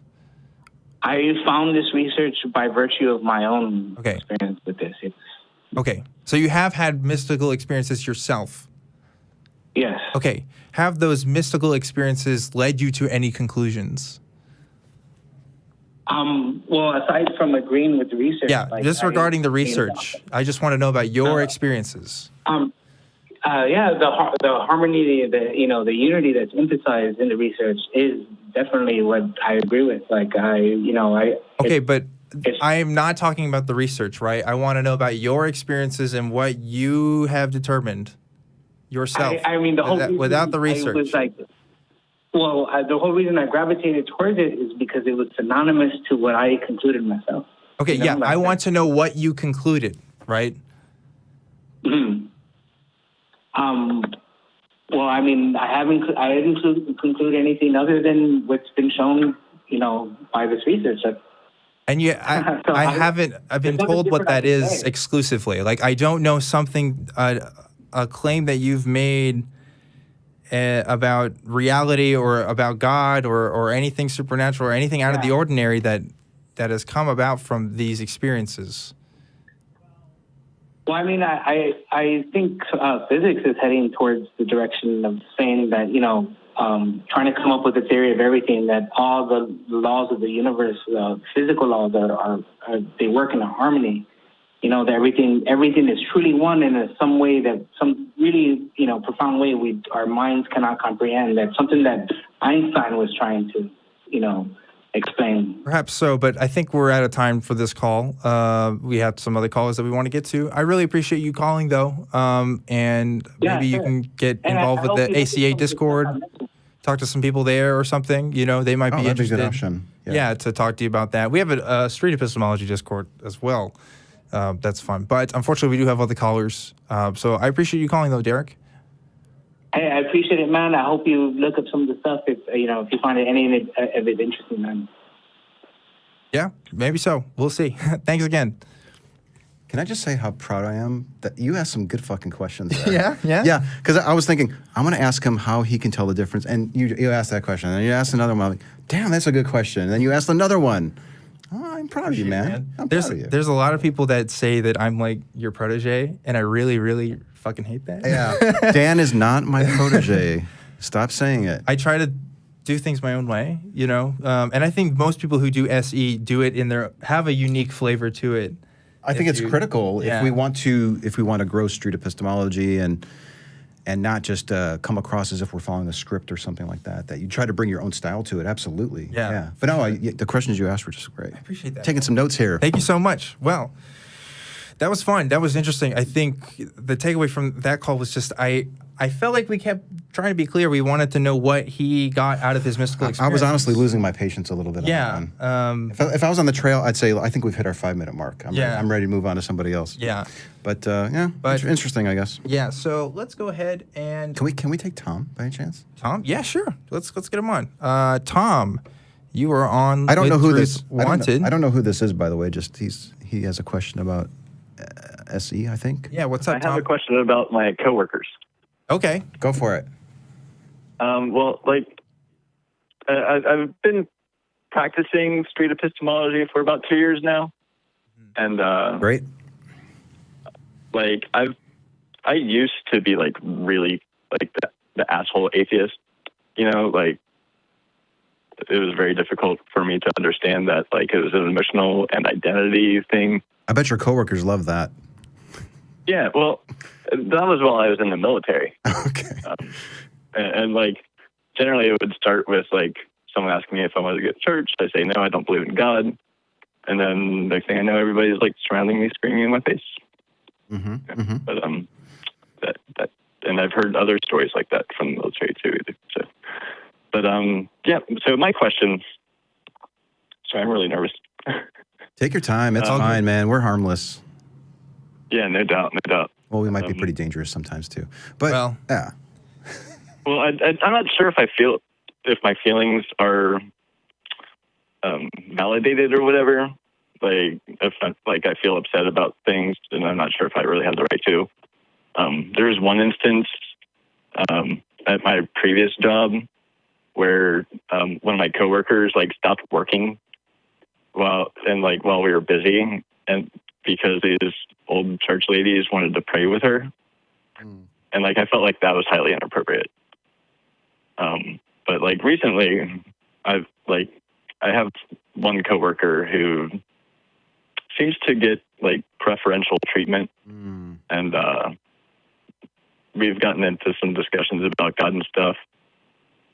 Speaker 7: I found this research by virtue of my own experience with this.
Speaker 1: Okay. So you have had mystical experiences yourself?
Speaker 7: Yes.
Speaker 1: Okay. Have those mystical experiences led you to any conclusions?
Speaker 7: Well, aside from agreeing with the research.
Speaker 1: Yeah, regarding the research. I just want to know about your experiences.
Speaker 7: The harmony, the unity that's emphasized in the research is definitely what I agree with.
Speaker 1: But I am not talking about the research, right? I want to know about your experiences and what you have determined yourself.
Speaker 7: I mean, the whole reason
Speaker 1: without the research.
Speaker 7: the whole reason I gravitated towards it is because it was synonymous to what I concluded myself.
Speaker 1: Okay, I want to know what you concluded, right?
Speaker 7: Well, I mean, I didn't conclude anything other than what's been shown, by this research.
Speaker 1: And I've been told what that is exclusively. Like, I don't know something, a claim that you've made about reality or about God or anything supernatural or anything out of the ordinary that has come about from these experiences.
Speaker 7: Well, I mean, I think physics is heading towards the direction of saying that, trying to come up with a theory of everything, that all the laws of the universe, physical laws, are they work in a harmony. You know, that everything is truly one in some way, that some really, profound way our minds cannot comprehend. That's something that Einstein was trying to, explain.
Speaker 1: Perhaps so, but I think we're out of time for this call. We have some other callers that we want to get to. I really appreciate you calling, though, and maybe you can get involved with the ACA Discord, talk to some people there or something. They might be
Speaker 2: that'd
Speaker 1: interested.
Speaker 2: be a good option.
Speaker 1: Yeah, to talk to you about that. We have a street epistemology Discord as well. That's fun. But unfortunately, we do have other callers. So I appreciate you calling, though, Derek.
Speaker 7: Hey, I appreciate it, man. I hope you look up some of the stuff if you find any of it interesting, man.
Speaker 1: Yeah, maybe so. We'll see. Thanks again.
Speaker 2: Can I just say how proud I am that you asked some good fucking questions there?
Speaker 1: Yeah.
Speaker 2: Because I was thinking, I'm going to ask him how he can tell the difference. And you asked that question. And you asked another one. I'm like, damn, that's a good question. And then you asked another one. Oh, I'm proud of you, man. I'm proud of you.
Speaker 1: There's a lot of people that say that I'm like your protege, and I really, really fucking hate that.
Speaker 2: Yeah. Dan is not my protege. Stop saying it.
Speaker 1: I try to do things my own way, and I think most people who do SE do it have a unique flavor to it.
Speaker 2: I think it's critical if we want to grow street epistemology and not just come across as if we're following a script or something like that. That you try to bring your own style to it. Absolutely.
Speaker 1: Yeah.
Speaker 2: But no, the questions you asked were just great.
Speaker 1: I appreciate that.
Speaker 2: Taking some notes here.
Speaker 1: Thank you so much. Well, that was fun. That was interesting. I think the takeaway from that call was just I felt like we kept trying to be clear. We wanted to know what he got out of his mystical experience.
Speaker 2: I was honestly losing my patience a little bit.
Speaker 1: Yeah.
Speaker 2: On that one. If I was on the trail, I'd say I think we've hit our 5-minute mark. I'm ready to move on to somebody else.
Speaker 1: Yeah.
Speaker 2: But interesting, I guess.
Speaker 1: Yeah. So let's go ahead and
Speaker 2: can we take Tom by any chance?
Speaker 1: Tom? Yeah, sure. Let's get him on. Tom, you are on.
Speaker 2: I don't know who this.
Speaker 1: Wanted.
Speaker 2: I don't know who this is, by the way. Just he has a question about SE, I think.
Speaker 1: Yeah. What's up, Tom?
Speaker 8: I have a question about my coworkers.
Speaker 1: Okay.
Speaker 2: Go for it.
Speaker 8: Well, I've been practicing street epistemology for about 2 years now, and
Speaker 2: great.
Speaker 8: I used to be really the asshole atheist, it was very difficult for me to understand that it was an emotional and identity thing.
Speaker 2: I bet your coworkers love that.
Speaker 8: Yeah, well, that was while I was in the military.
Speaker 2: Okay.
Speaker 8: And generally it would start with someone asking me if I wanted to go to church. I say, no, I don't believe in God. And then next thing I know, everybody's surrounding me, screaming in my face.
Speaker 2: Mm-hmm. Mm-hmm.
Speaker 8: But and I've heard other stories like that from the military too. So, but so my question. Sorry, I'm really nervous.
Speaker 2: Take your time. It's fine, man. We're harmless.
Speaker 8: Yeah, no doubt.
Speaker 2: Well, we might be pretty dangerous sometimes too. But yeah.
Speaker 8: Well, I'm not sure if my feelings are validated or whatever. If I feel upset about things, then I'm not sure if I really have the right to. There was one instance at my previous job where one of my coworkers stopped working while we were busy, and because these old church ladies wanted to pray with her, and I felt like that was highly inappropriate. But recently, I have one coworker who seems to get preferential treatment, and we've gotten into some discussions about God and stuff.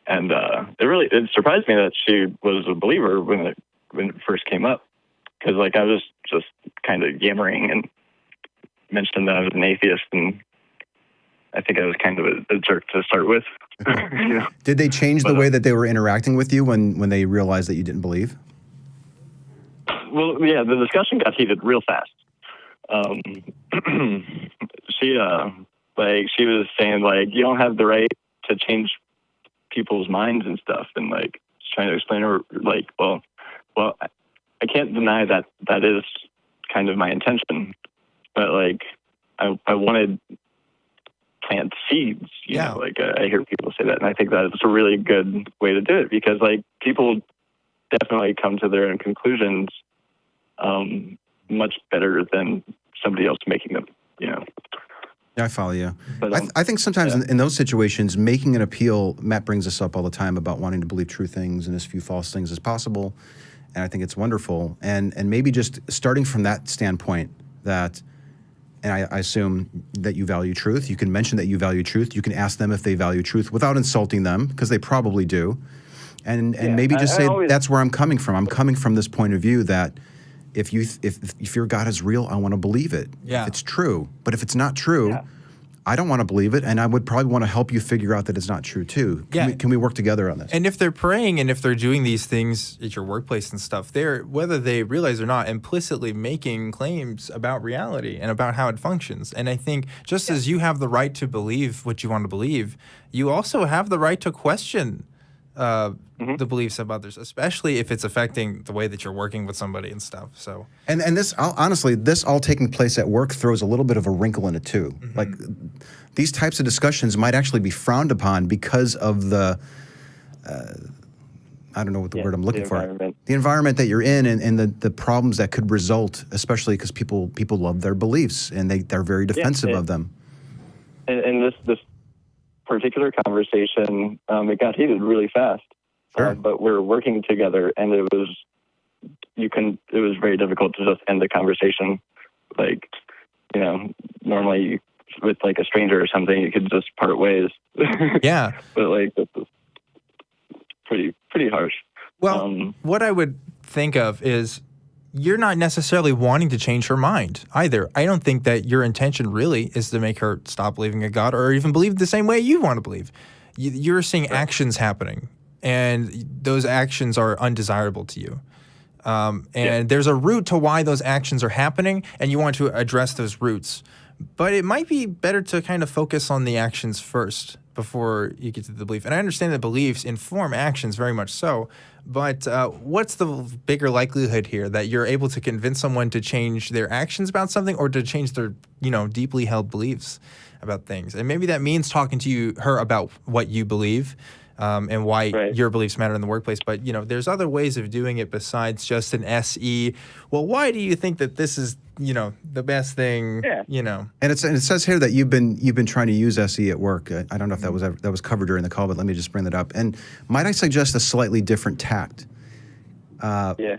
Speaker 8: And it surprised me that she was a believer when it first came up, because I was just kind of yammering and mentioned that I was an atheist, and I think I was kind of a jerk to start with.
Speaker 2: Did they change the way that they were interacting with you when they realized that you didn't believe?
Speaker 8: Well, yeah, the discussion got heated real fast. She was saying you don't have the right to change people's minds and stuff, and trying to explain to her well, I can't deny that is kind of my intention, but I wanted plant seeds, you know, I hear people say that, and I think that it's a really good way to do it, because people definitely come to their own conclusions much better than somebody else making them,
Speaker 2: Yeah, I follow you.
Speaker 8: But,
Speaker 2: I think sometimes in those situations, making an appeal, Matt brings this up all the time about wanting to believe true things and as few false things as possible. And I think it's wonderful. And maybe just starting from that standpoint that, and I assume that you value truth. You can mention that you value truth. You can ask them if they value truth without insulting them, because they probably do. And maybe just say, that's where I'm coming from. I'm coming from this point of view that if your God is real, I want to believe it.
Speaker 1: Yeah.
Speaker 2: If it's true. But if it's not true, I don't want to believe it, and I would probably want to help you figure out that it's not true too. Can we work together on this?
Speaker 1: And if they're praying and if they're doing these things at your workplace and stuff, they're, whether they realize or not, implicitly making claims about reality and about how it functions. And I think just as you have the right to believe what you want to believe, you also have the right to question the beliefs of others, especially if it's affecting the way that you're working with somebody and stuff. So,
Speaker 2: and this honestly, this all taking place at work throws a little bit of a wrinkle in it too. Like these types of discussions might actually be frowned upon because of the I don't know what the word I'm looking for. The environment that you're in, and the problems that could result, especially because people love their beliefs and they're very defensive of them.
Speaker 8: And this particular conversation, it got heated really fast.
Speaker 2: Sure.
Speaker 8: But we're working together, and it was very difficult to just end the conversation. Like, normally with like a stranger or something, you could just part ways.
Speaker 1: Yeah.
Speaker 8: But like, this is pretty harsh.
Speaker 1: Well, what I would think of is you're not necessarily wanting to change her mind either. I don't think that your intention really is to make her stop believing in God or even believe the same way you want to believe. You're seeing actions happening, and those actions are undesirable to you. And there's a root to why those actions are happening, and you want to address those roots. But it might be better to kind of focus on the actions first before you get to the belief. And I understand that beliefs inform actions very much so, but what's the bigger likelihood here, that you're able to convince someone to change their actions about something or to change their, deeply held beliefs about things? And maybe that means talking to her about what you believe, and why your beliefs matter in the workplace. But, there's other ways of doing it besides just an SE. Well, why do you think that this is, the best thing, And
Speaker 2: it says here that you've been trying to use SE at work. I don't know if that was covered during the call, but let me just bring that up. And might I suggest a slightly different tact?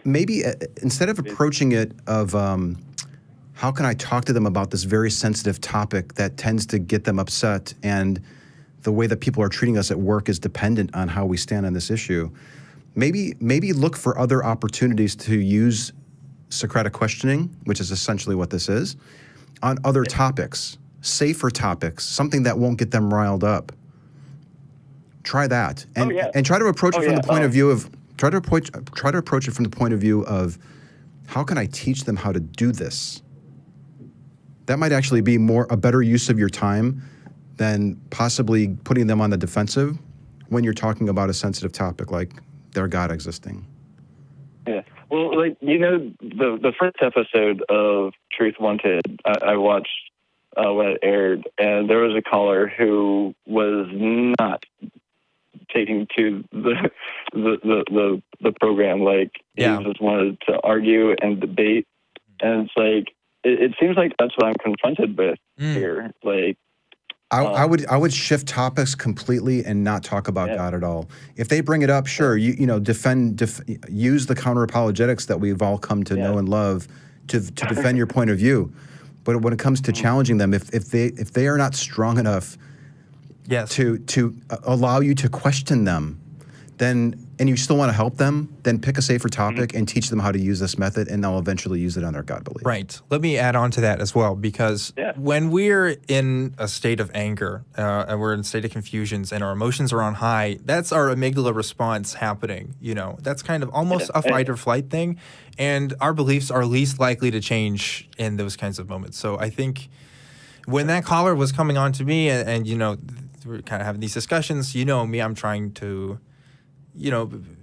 Speaker 2: Maybe instead of approaching it of how can I talk to them about this very sensitive topic that tends to get them upset, and the way that people are treating us at work is dependent on how we stand on this issue. Maybe look for other opportunities to use Socratic questioning, which is essentially what this is, on other topics, safer topics, something that won't get them riled up. Try that, and try to approach it from the point of view of try to approach it from the point of view of how can I teach them how to do this. That might actually be a better use of your time than possibly putting them on the defensive when you're talking about a sensitive topic like their God existing.
Speaker 8: Yeah. Well, the first episode of Truth Wanted, I watched when it aired, and there was a caller who was not taking to the program. Like, he just wanted to argue and debate, and it's like it seems like that's what I'm confronted with here. Like,
Speaker 2: I would shift topics completely and not talk about God at all. If they bring it up, sure, use the counter apologetics that we've all come to know and love to defend your point of view. But when it comes to challenging them, if they are not strong enough to allow you to question them, then, and you still want to help them, then pick a safer topic and teach them how to use this method, and they'll eventually use it on their God belief.
Speaker 1: Right. Let me add on to that as well, because when we're in a state of anger and we're in a state of confusions and our emotions are on high, that's our amygdala response happening. That's kind of almost a fight or flight thing, and our beliefs are least likely to change in those kinds of moments. So I think when that caller was coming on to me and we're kind of having these discussions, me, I'm trying to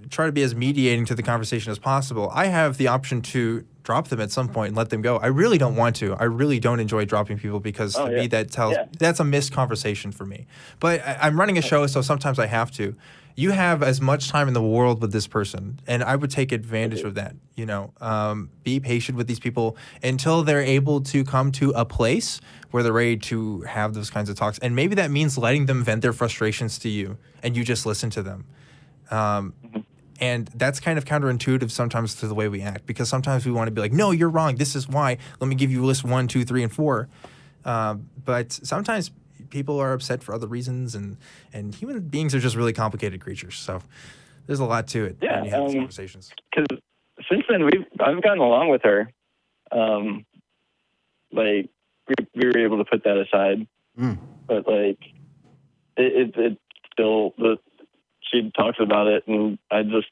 Speaker 1: try to be as mediating to the conversation as possible. I have the option to drop them at some point and let them go. I really don't want to. I really don't enjoy dropping people because to me that's a missed conversation for me. But I'm running a show, so sometimes I have to. You have as much time in the world with this person, and I would take advantage of that. You know, be patient with these people until they're able to come to a place where they're ready to have those kinds of talks. And maybe that means letting them vent their frustrations to you, and you just listen to them. And that's kind of counterintuitive sometimes to the way we act, because sometimes we want to be like, no, you're wrong. This is why. Let me give you list 1, 2, 3, and 4. But sometimes people are upset for other reasons, and human beings are just really complicated creatures. So there's a lot to it when you have these conversations.
Speaker 8: Because since then, I've gotten along with her. Like, we were able to put that aside. But, like, it still... She talks about it, and I just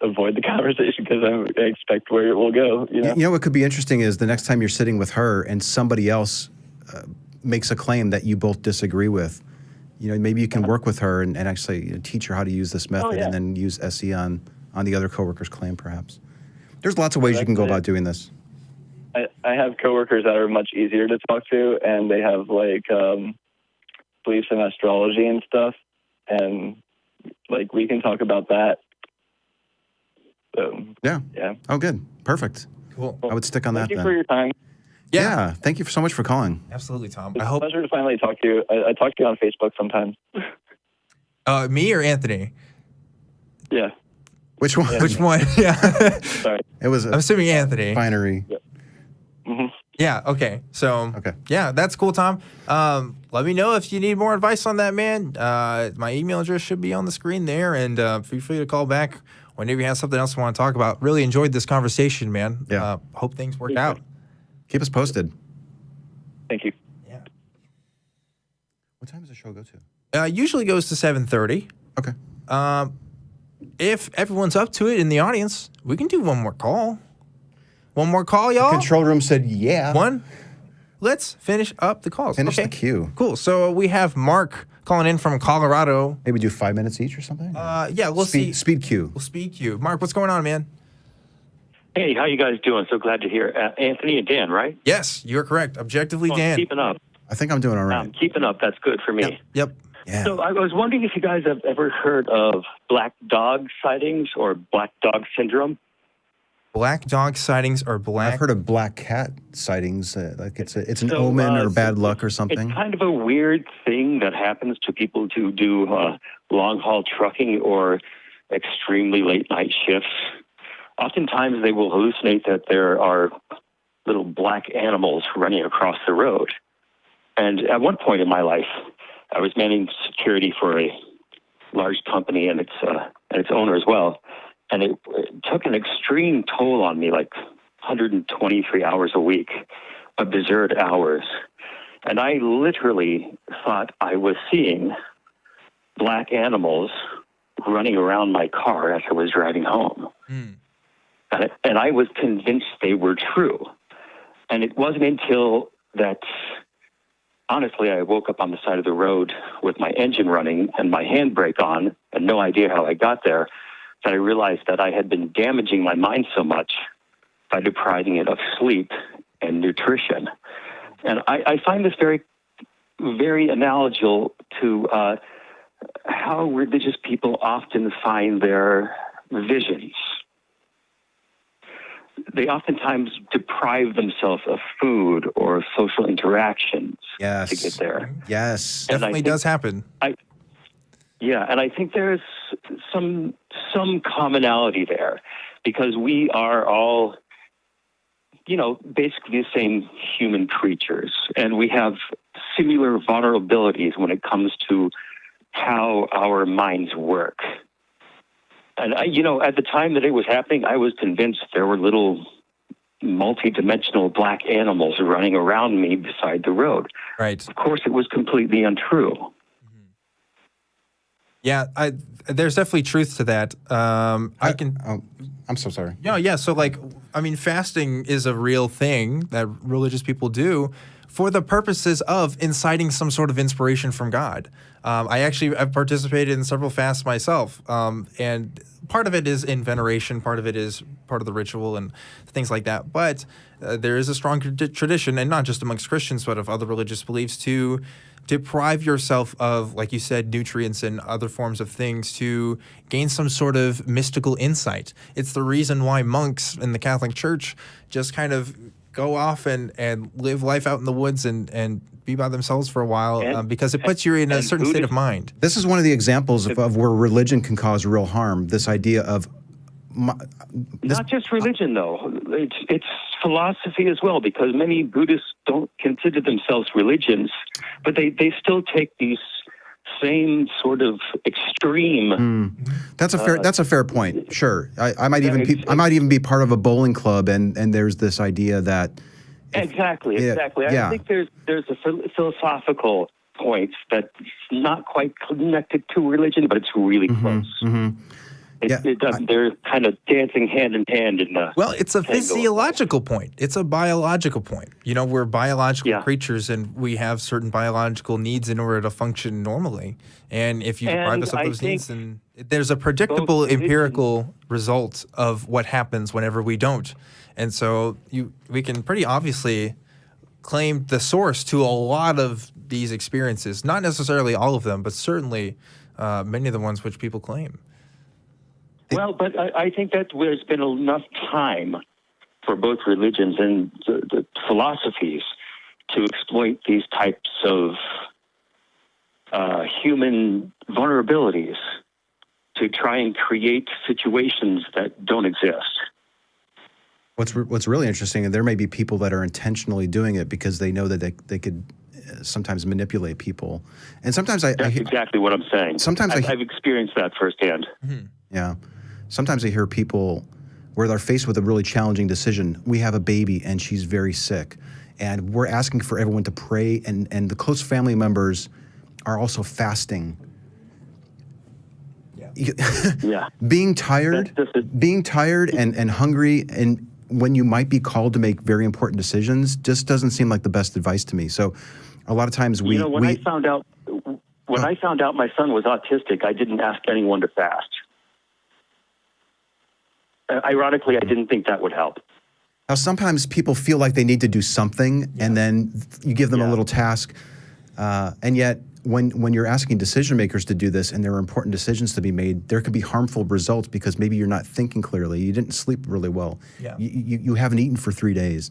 Speaker 8: avoid the conversation because I expect where it will go. You know
Speaker 2: what could be interesting is the next time you're sitting with her and somebody else makes a claim that you both disagree with. You know, maybe you can work with her and actually teach her how to use this method, and then use SE on the other coworker's claim, perhaps. There's lots of ways you can go about doing this.
Speaker 8: I have coworkers that are much easier to talk to, and they have like beliefs in astrology and stuff, and like we can talk about that. So,
Speaker 2: yeah. Oh, good. Perfect.
Speaker 1: Cool.
Speaker 2: I would stick on that.
Speaker 8: Thank you for your time.
Speaker 2: Yeah. Thank you so much for calling.
Speaker 1: Absolutely, Tom.
Speaker 8: It's a pleasure to finally talk to you. I talk to you on Facebook sometimes.
Speaker 1: Me or Anthony?
Speaker 8: Yeah.
Speaker 2: Which one?
Speaker 1: Which one? Yeah.
Speaker 8: Sorry.
Speaker 2: It was.
Speaker 1: I'm assuming Anthony.
Speaker 2: Binary.
Speaker 8: Yep. Mm-hmm.
Speaker 1: Yeah. Okay. So.
Speaker 2: Okay.
Speaker 1: Yeah, that's cool, Tom. Let me know if you need more advice on that, man. My email address should be on the screen there, and feel free to call back whenever you have something else you want to talk about. Really enjoyed this conversation, man.
Speaker 2: Yeah.
Speaker 1: Hope things work out.
Speaker 2: Keep us posted.
Speaker 8: Thank you.
Speaker 1: Yeah.
Speaker 2: What time does the show go to?
Speaker 1: Usually goes to 7:30.
Speaker 2: Okay.
Speaker 1: If everyone's up to it in the audience, we can do one more call. One more call, y'all?
Speaker 2: Control room said yeah.
Speaker 1: One. Let's finish up the calls.
Speaker 2: Finish the queue.
Speaker 1: Cool. So we have Mark calling in from Colorado.
Speaker 2: Maybe do 5 minutes each or something?
Speaker 1: Yeah, we'll see.
Speaker 2: Speed queue.
Speaker 1: We'll speed queue. Mark, what's going on, man?
Speaker 9: Hey, how you guys doing? So glad to hear. Anthony and Dan, right?
Speaker 1: Yes, you're correct. Objectively, Dan.
Speaker 9: Keeping up.
Speaker 2: I think I'm doing all right.
Speaker 9: Keeping up. That's good for me.
Speaker 1: Yep.
Speaker 2: Yeah.
Speaker 9: So I was wondering if you guys have ever heard of black dog sightings or black dog syndrome.
Speaker 1: Black dog sightings or black...
Speaker 2: I've heard of black cat sightings. Like it's an omen or bad luck or something.
Speaker 9: It's kind of a weird thing that happens to people who do long-haul trucking or extremely late-night shifts. Oftentimes they will hallucinate that there are little black animals running across the road. And at one point in my life, I was manning security for a large company and its owner as well. And it took an extreme toll on me, like 123 hours a week, absurd hours. And I literally thought I was seeing black animals running around my car as I was driving home. And I was convinced they were true. And it wasn't until that, honestly, I woke up on the side of the road with my engine running and my handbrake on and no idea how I got there, that I realized that I had been damaging my mind so much by depriving it of sleep and nutrition. And I find this very, very analogical to how religious people often find their visions. They oftentimes deprive themselves of food or social interactions to get there.
Speaker 2: Yes.
Speaker 1: Definitely does happen.
Speaker 9: And I think there's some commonality there because we are all, basically the same human creatures, and we have similar vulnerabilities when it comes to how our minds work. And, at the time that it was happening, I was convinced there were little multi-dimensional black animals running around me beside the road.
Speaker 1: Right.
Speaker 9: Of course, it was completely untrue.
Speaker 1: Yeah, there's definitely truth to that. I'm
Speaker 2: so sorry.
Speaker 1: Yeah. So, fasting is a real thing that religious people do for the purposes of inciting some sort of inspiration from God. I've participated in several fasts myself. And part of it is in veneration, part of it is part of the ritual and things like that. But there is a strong tradition, and not just amongst Christians, but of other religious beliefs, to deprive yourself of, like you said, nutrients and other forms of things to gain some sort of mystical insight. It's the reason why monks in the Catholic Church just kind of go off and live life out in the woods and be by themselves for a while, because it puts you in a certain state of mind.
Speaker 2: This is one of the examples of where religion can cause real harm. This idea of
Speaker 9: not just religion, though. It's philosophy as well, because many Buddhists don't consider themselves religions, but they still take these same sort of extreme.
Speaker 2: That's a fair point. Sure, I might even be part of a bowling club, and there's this idea that
Speaker 9: exactly. I think there's a philosophical point that's not quite connected to religion, but it's really close. It does. They're kind of dancing hand in hand in the.
Speaker 1: Well, it's a physiological point. It's a biological point. You know, we're biological creatures, and we have certain biological needs in order to function normally. And if you deprive us of those needs, then there's a predictable empirical result of what happens whenever we don't. And so we can pretty obviously claim the source to a lot of these experiences. Not necessarily all of them, but certainly many of the ones which people claim.
Speaker 9: Well, but I think that there's been enough time for both religions and the philosophies to exploit these types of human vulnerabilities to try and create situations that don't exist.
Speaker 2: What's really interesting, and there may be people that are intentionally doing it because they know that they could sometimes manipulate people, and sometimes
Speaker 9: that's exactly what I'm saying.
Speaker 2: Sometimes
Speaker 9: I've experienced that firsthand.
Speaker 2: Yeah. Sometimes I hear people where they're faced with a really challenging decision. We have a baby and she's very sick, and we're asking for everyone to pray, and the close family members are also fasting.
Speaker 9: Yeah.
Speaker 2: Being tired and hungry, and when you might be called to make very important decisions, just doesn't seem like the best advice to me. So a lot of times
Speaker 9: when I found out my son was autistic, I didn't ask anyone to fast. Ironically, I didn't think that would help.
Speaker 2: Now, sometimes people feel like they need to do something, and then you give them a little task, and yet when you're asking decision makers to do this, and there are important decisions to be made, there could be harmful results because maybe you're not thinking clearly. You didn't sleep really well.
Speaker 1: Yeah.
Speaker 2: You haven't eaten for 3 days.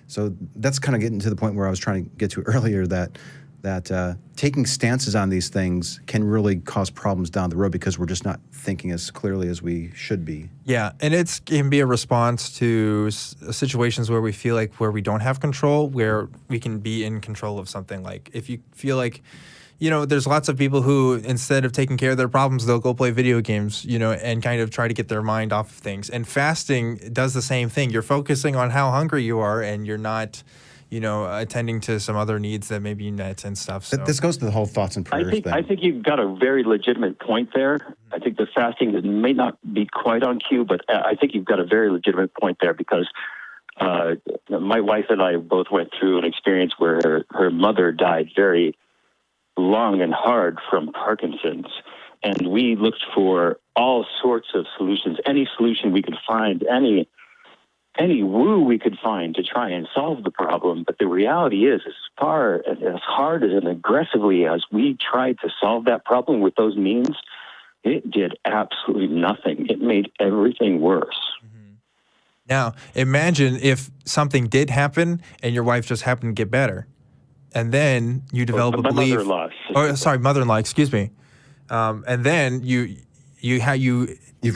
Speaker 2: So that's kind of getting to the point where I was trying to get to earlier, that taking stances on these things can really cause problems down the road because we're just not thinking as clearly as we should be.
Speaker 1: Yeah, and it can be a response to situations where we feel like where we don't have control, where we can be in control of something. Like if you feel like, you know, there's lots of people who, instead of taking care of their problems, they'll go play video games, you know, and kind of try to get their mind off of things. And fasting does the same thing. You're focusing on how hungry you are, and you're not, you know, attending to some other needs that maybe you net and stuff. So.
Speaker 2: This goes to the whole thoughts and prayers thing.
Speaker 9: I think you've got a very legitimate point there. I think the fasting may not be quite on cue, but I think you've got a very legitimate point there, because my wife and I both went through an experience where her mother died very long and hard from Parkinson's. And we looked for all sorts of solutions, any solution we could find, any woo we could find to try and solve the problem. But the reality is, as hard and aggressively as we tried to solve that problem with those means, it did absolutely nothing. It made everything worse.
Speaker 1: Mm-hmm. Now, imagine if something did happen and your wife just happened to get better, and then you develop a belief. Mother-in-law, excuse me. And then you've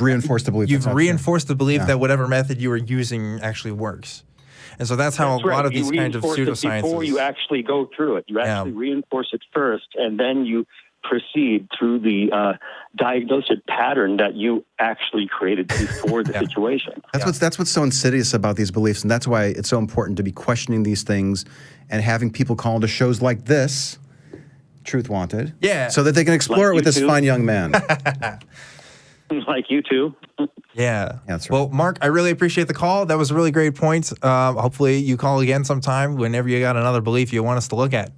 Speaker 2: reinforced the belief.
Speaker 1: You've reinforced the belief that whatever method you were using actually works. And so that's how a lot of these kind of pseudosciences.
Speaker 9: Before you actually go through it, you actually reinforce it first, and then you proceed through the diagnostic pattern that you actually created before the situation.
Speaker 2: That's what's so insidious about these beliefs, and that's why it's so important to be questioning these things and having people call into shows like this, Truth Wanted, so that they can explore it with this fine young man.
Speaker 9: Like you too.
Speaker 1: Yeah.
Speaker 2: That's right.
Speaker 1: Well, Mark, I really appreciate the call. That was a really great point. Hopefully you call again sometime whenever you got another belief you want us to look at.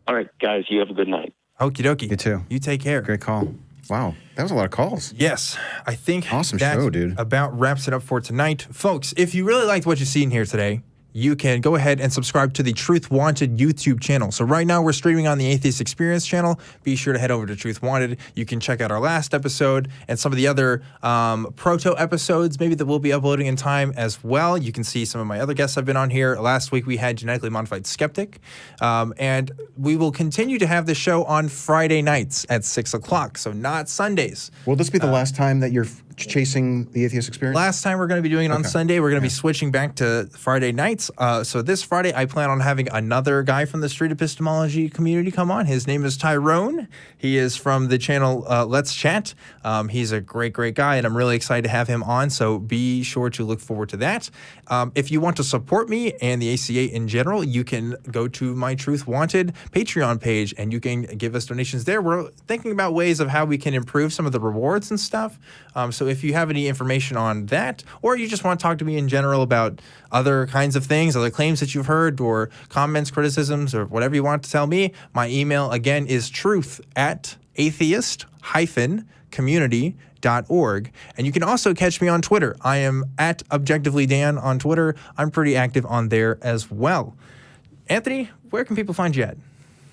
Speaker 9: All right, guys, you have a good night.
Speaker 1: Okie dokie.
Speaker 2: You too.
Speaker 1: You take care.
Speaker 2: Great call. Wow, that was a lot of calls.
Speaker 1: Yes, I think
Speaker 2: Awesome
Speaker 1: that
Speaker 2: show, dude.
Speaker 1: about wraps it up for tonight. Folks, if you really liked what you've seen here today, you can go ahead and subscribe to the Truth Wanted YouTube channel. So right now we're streaming on the Atheist Experience channel. Be sure to head over to Truth Wanted. You can check out our last episode and some of the other proto episodes maybe that we'll be uploading in time as well. You can see some of my other guests I've been on here. Last week we had Genetically Modified Skeptic. And we will continue to have the show on Friday nights at 6 o'clock, so not Sundays.
Speaker 2: Will this be the last time that you're chasing the Atheist Experience?
Speaker 1: Last time we're going to be doing it on Sunday. We're going to be switching back to Friday nights. So this Friday, I plan on having another guy from the street epistemology community come on. His name is Tyrone. He is from the channel Let's Chat. He's a great guy, and I'm really excited to have him on. So be sure to look forward to that. If you want to support me and the ACA in general, you can go to my Truth Wanted Patreon page, and you can give us donations there. We're thinking about ways of how we can improve some of the rewards and stuff. So if you have any information on that, or you just want to talk to me in general about other kinds of things, other claims that you've heard, or comments, criticisms, or whatever you want to tell me, my email again is truth@atheist-community.org. And you can also catch me on Twitter. I am at ObjectivelyDan on Twitter. I'm pretty active on there as well. Anthony, where can people find you at?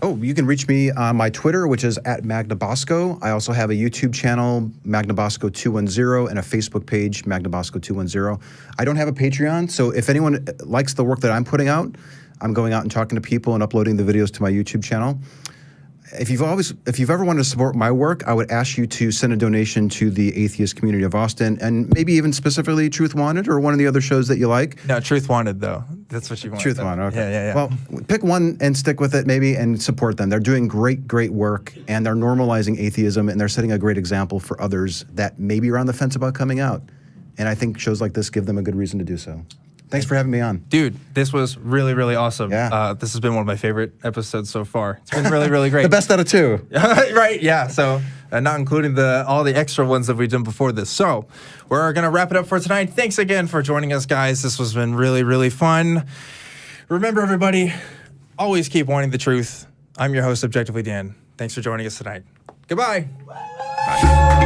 Speaker 2: Oh, you can reach me on my Twitter, which is at Magnabosco. I also have a YouTube channel, Magnabosco210, and a Facebook page, Magnabosco210. I don't have a Patreon, so if anyone likes the work that I'm putting out, I'm going out and talking to people and uploading the videos to my YouTube channel. If you've ever wanted to support my work, I would ask you to send a donation to the atheist community of Austin, and maybe even specifically Truth Wanted or one of the other shows that you like.
Speaker 1: No, Truth Wanted, though. That's what you want.
Speaker 2: Truth Wanted, okay.
Speaker 1: Yeah.
Speaker 2: Well, pick one and stick with it maybe and support them. They're doing great work, and they're normalizing atheism, and they're setting a great example for others that maybe are on the fence about coming out. And I think shows like this give them a good reason to do so. Thanks for having me on.
Speaker 1: Dude, this was really awesome.
Speaker 2: Yeah.
Speaker 1: This has been one of my favorite episodes so far. It's been really great.
Speaker 2: The best out of two.
Speaker 1: Right, yeah. So, not including all the extra ones that we've done before this. So, we're going to wrap it up for tonight. Thanks again for joining us, guys. This has been really fun. Remember, everybody, always keep wanting the truth. I'm your host, Objectively Dan. Thanks for joining us tonight. Goodbye. Bye.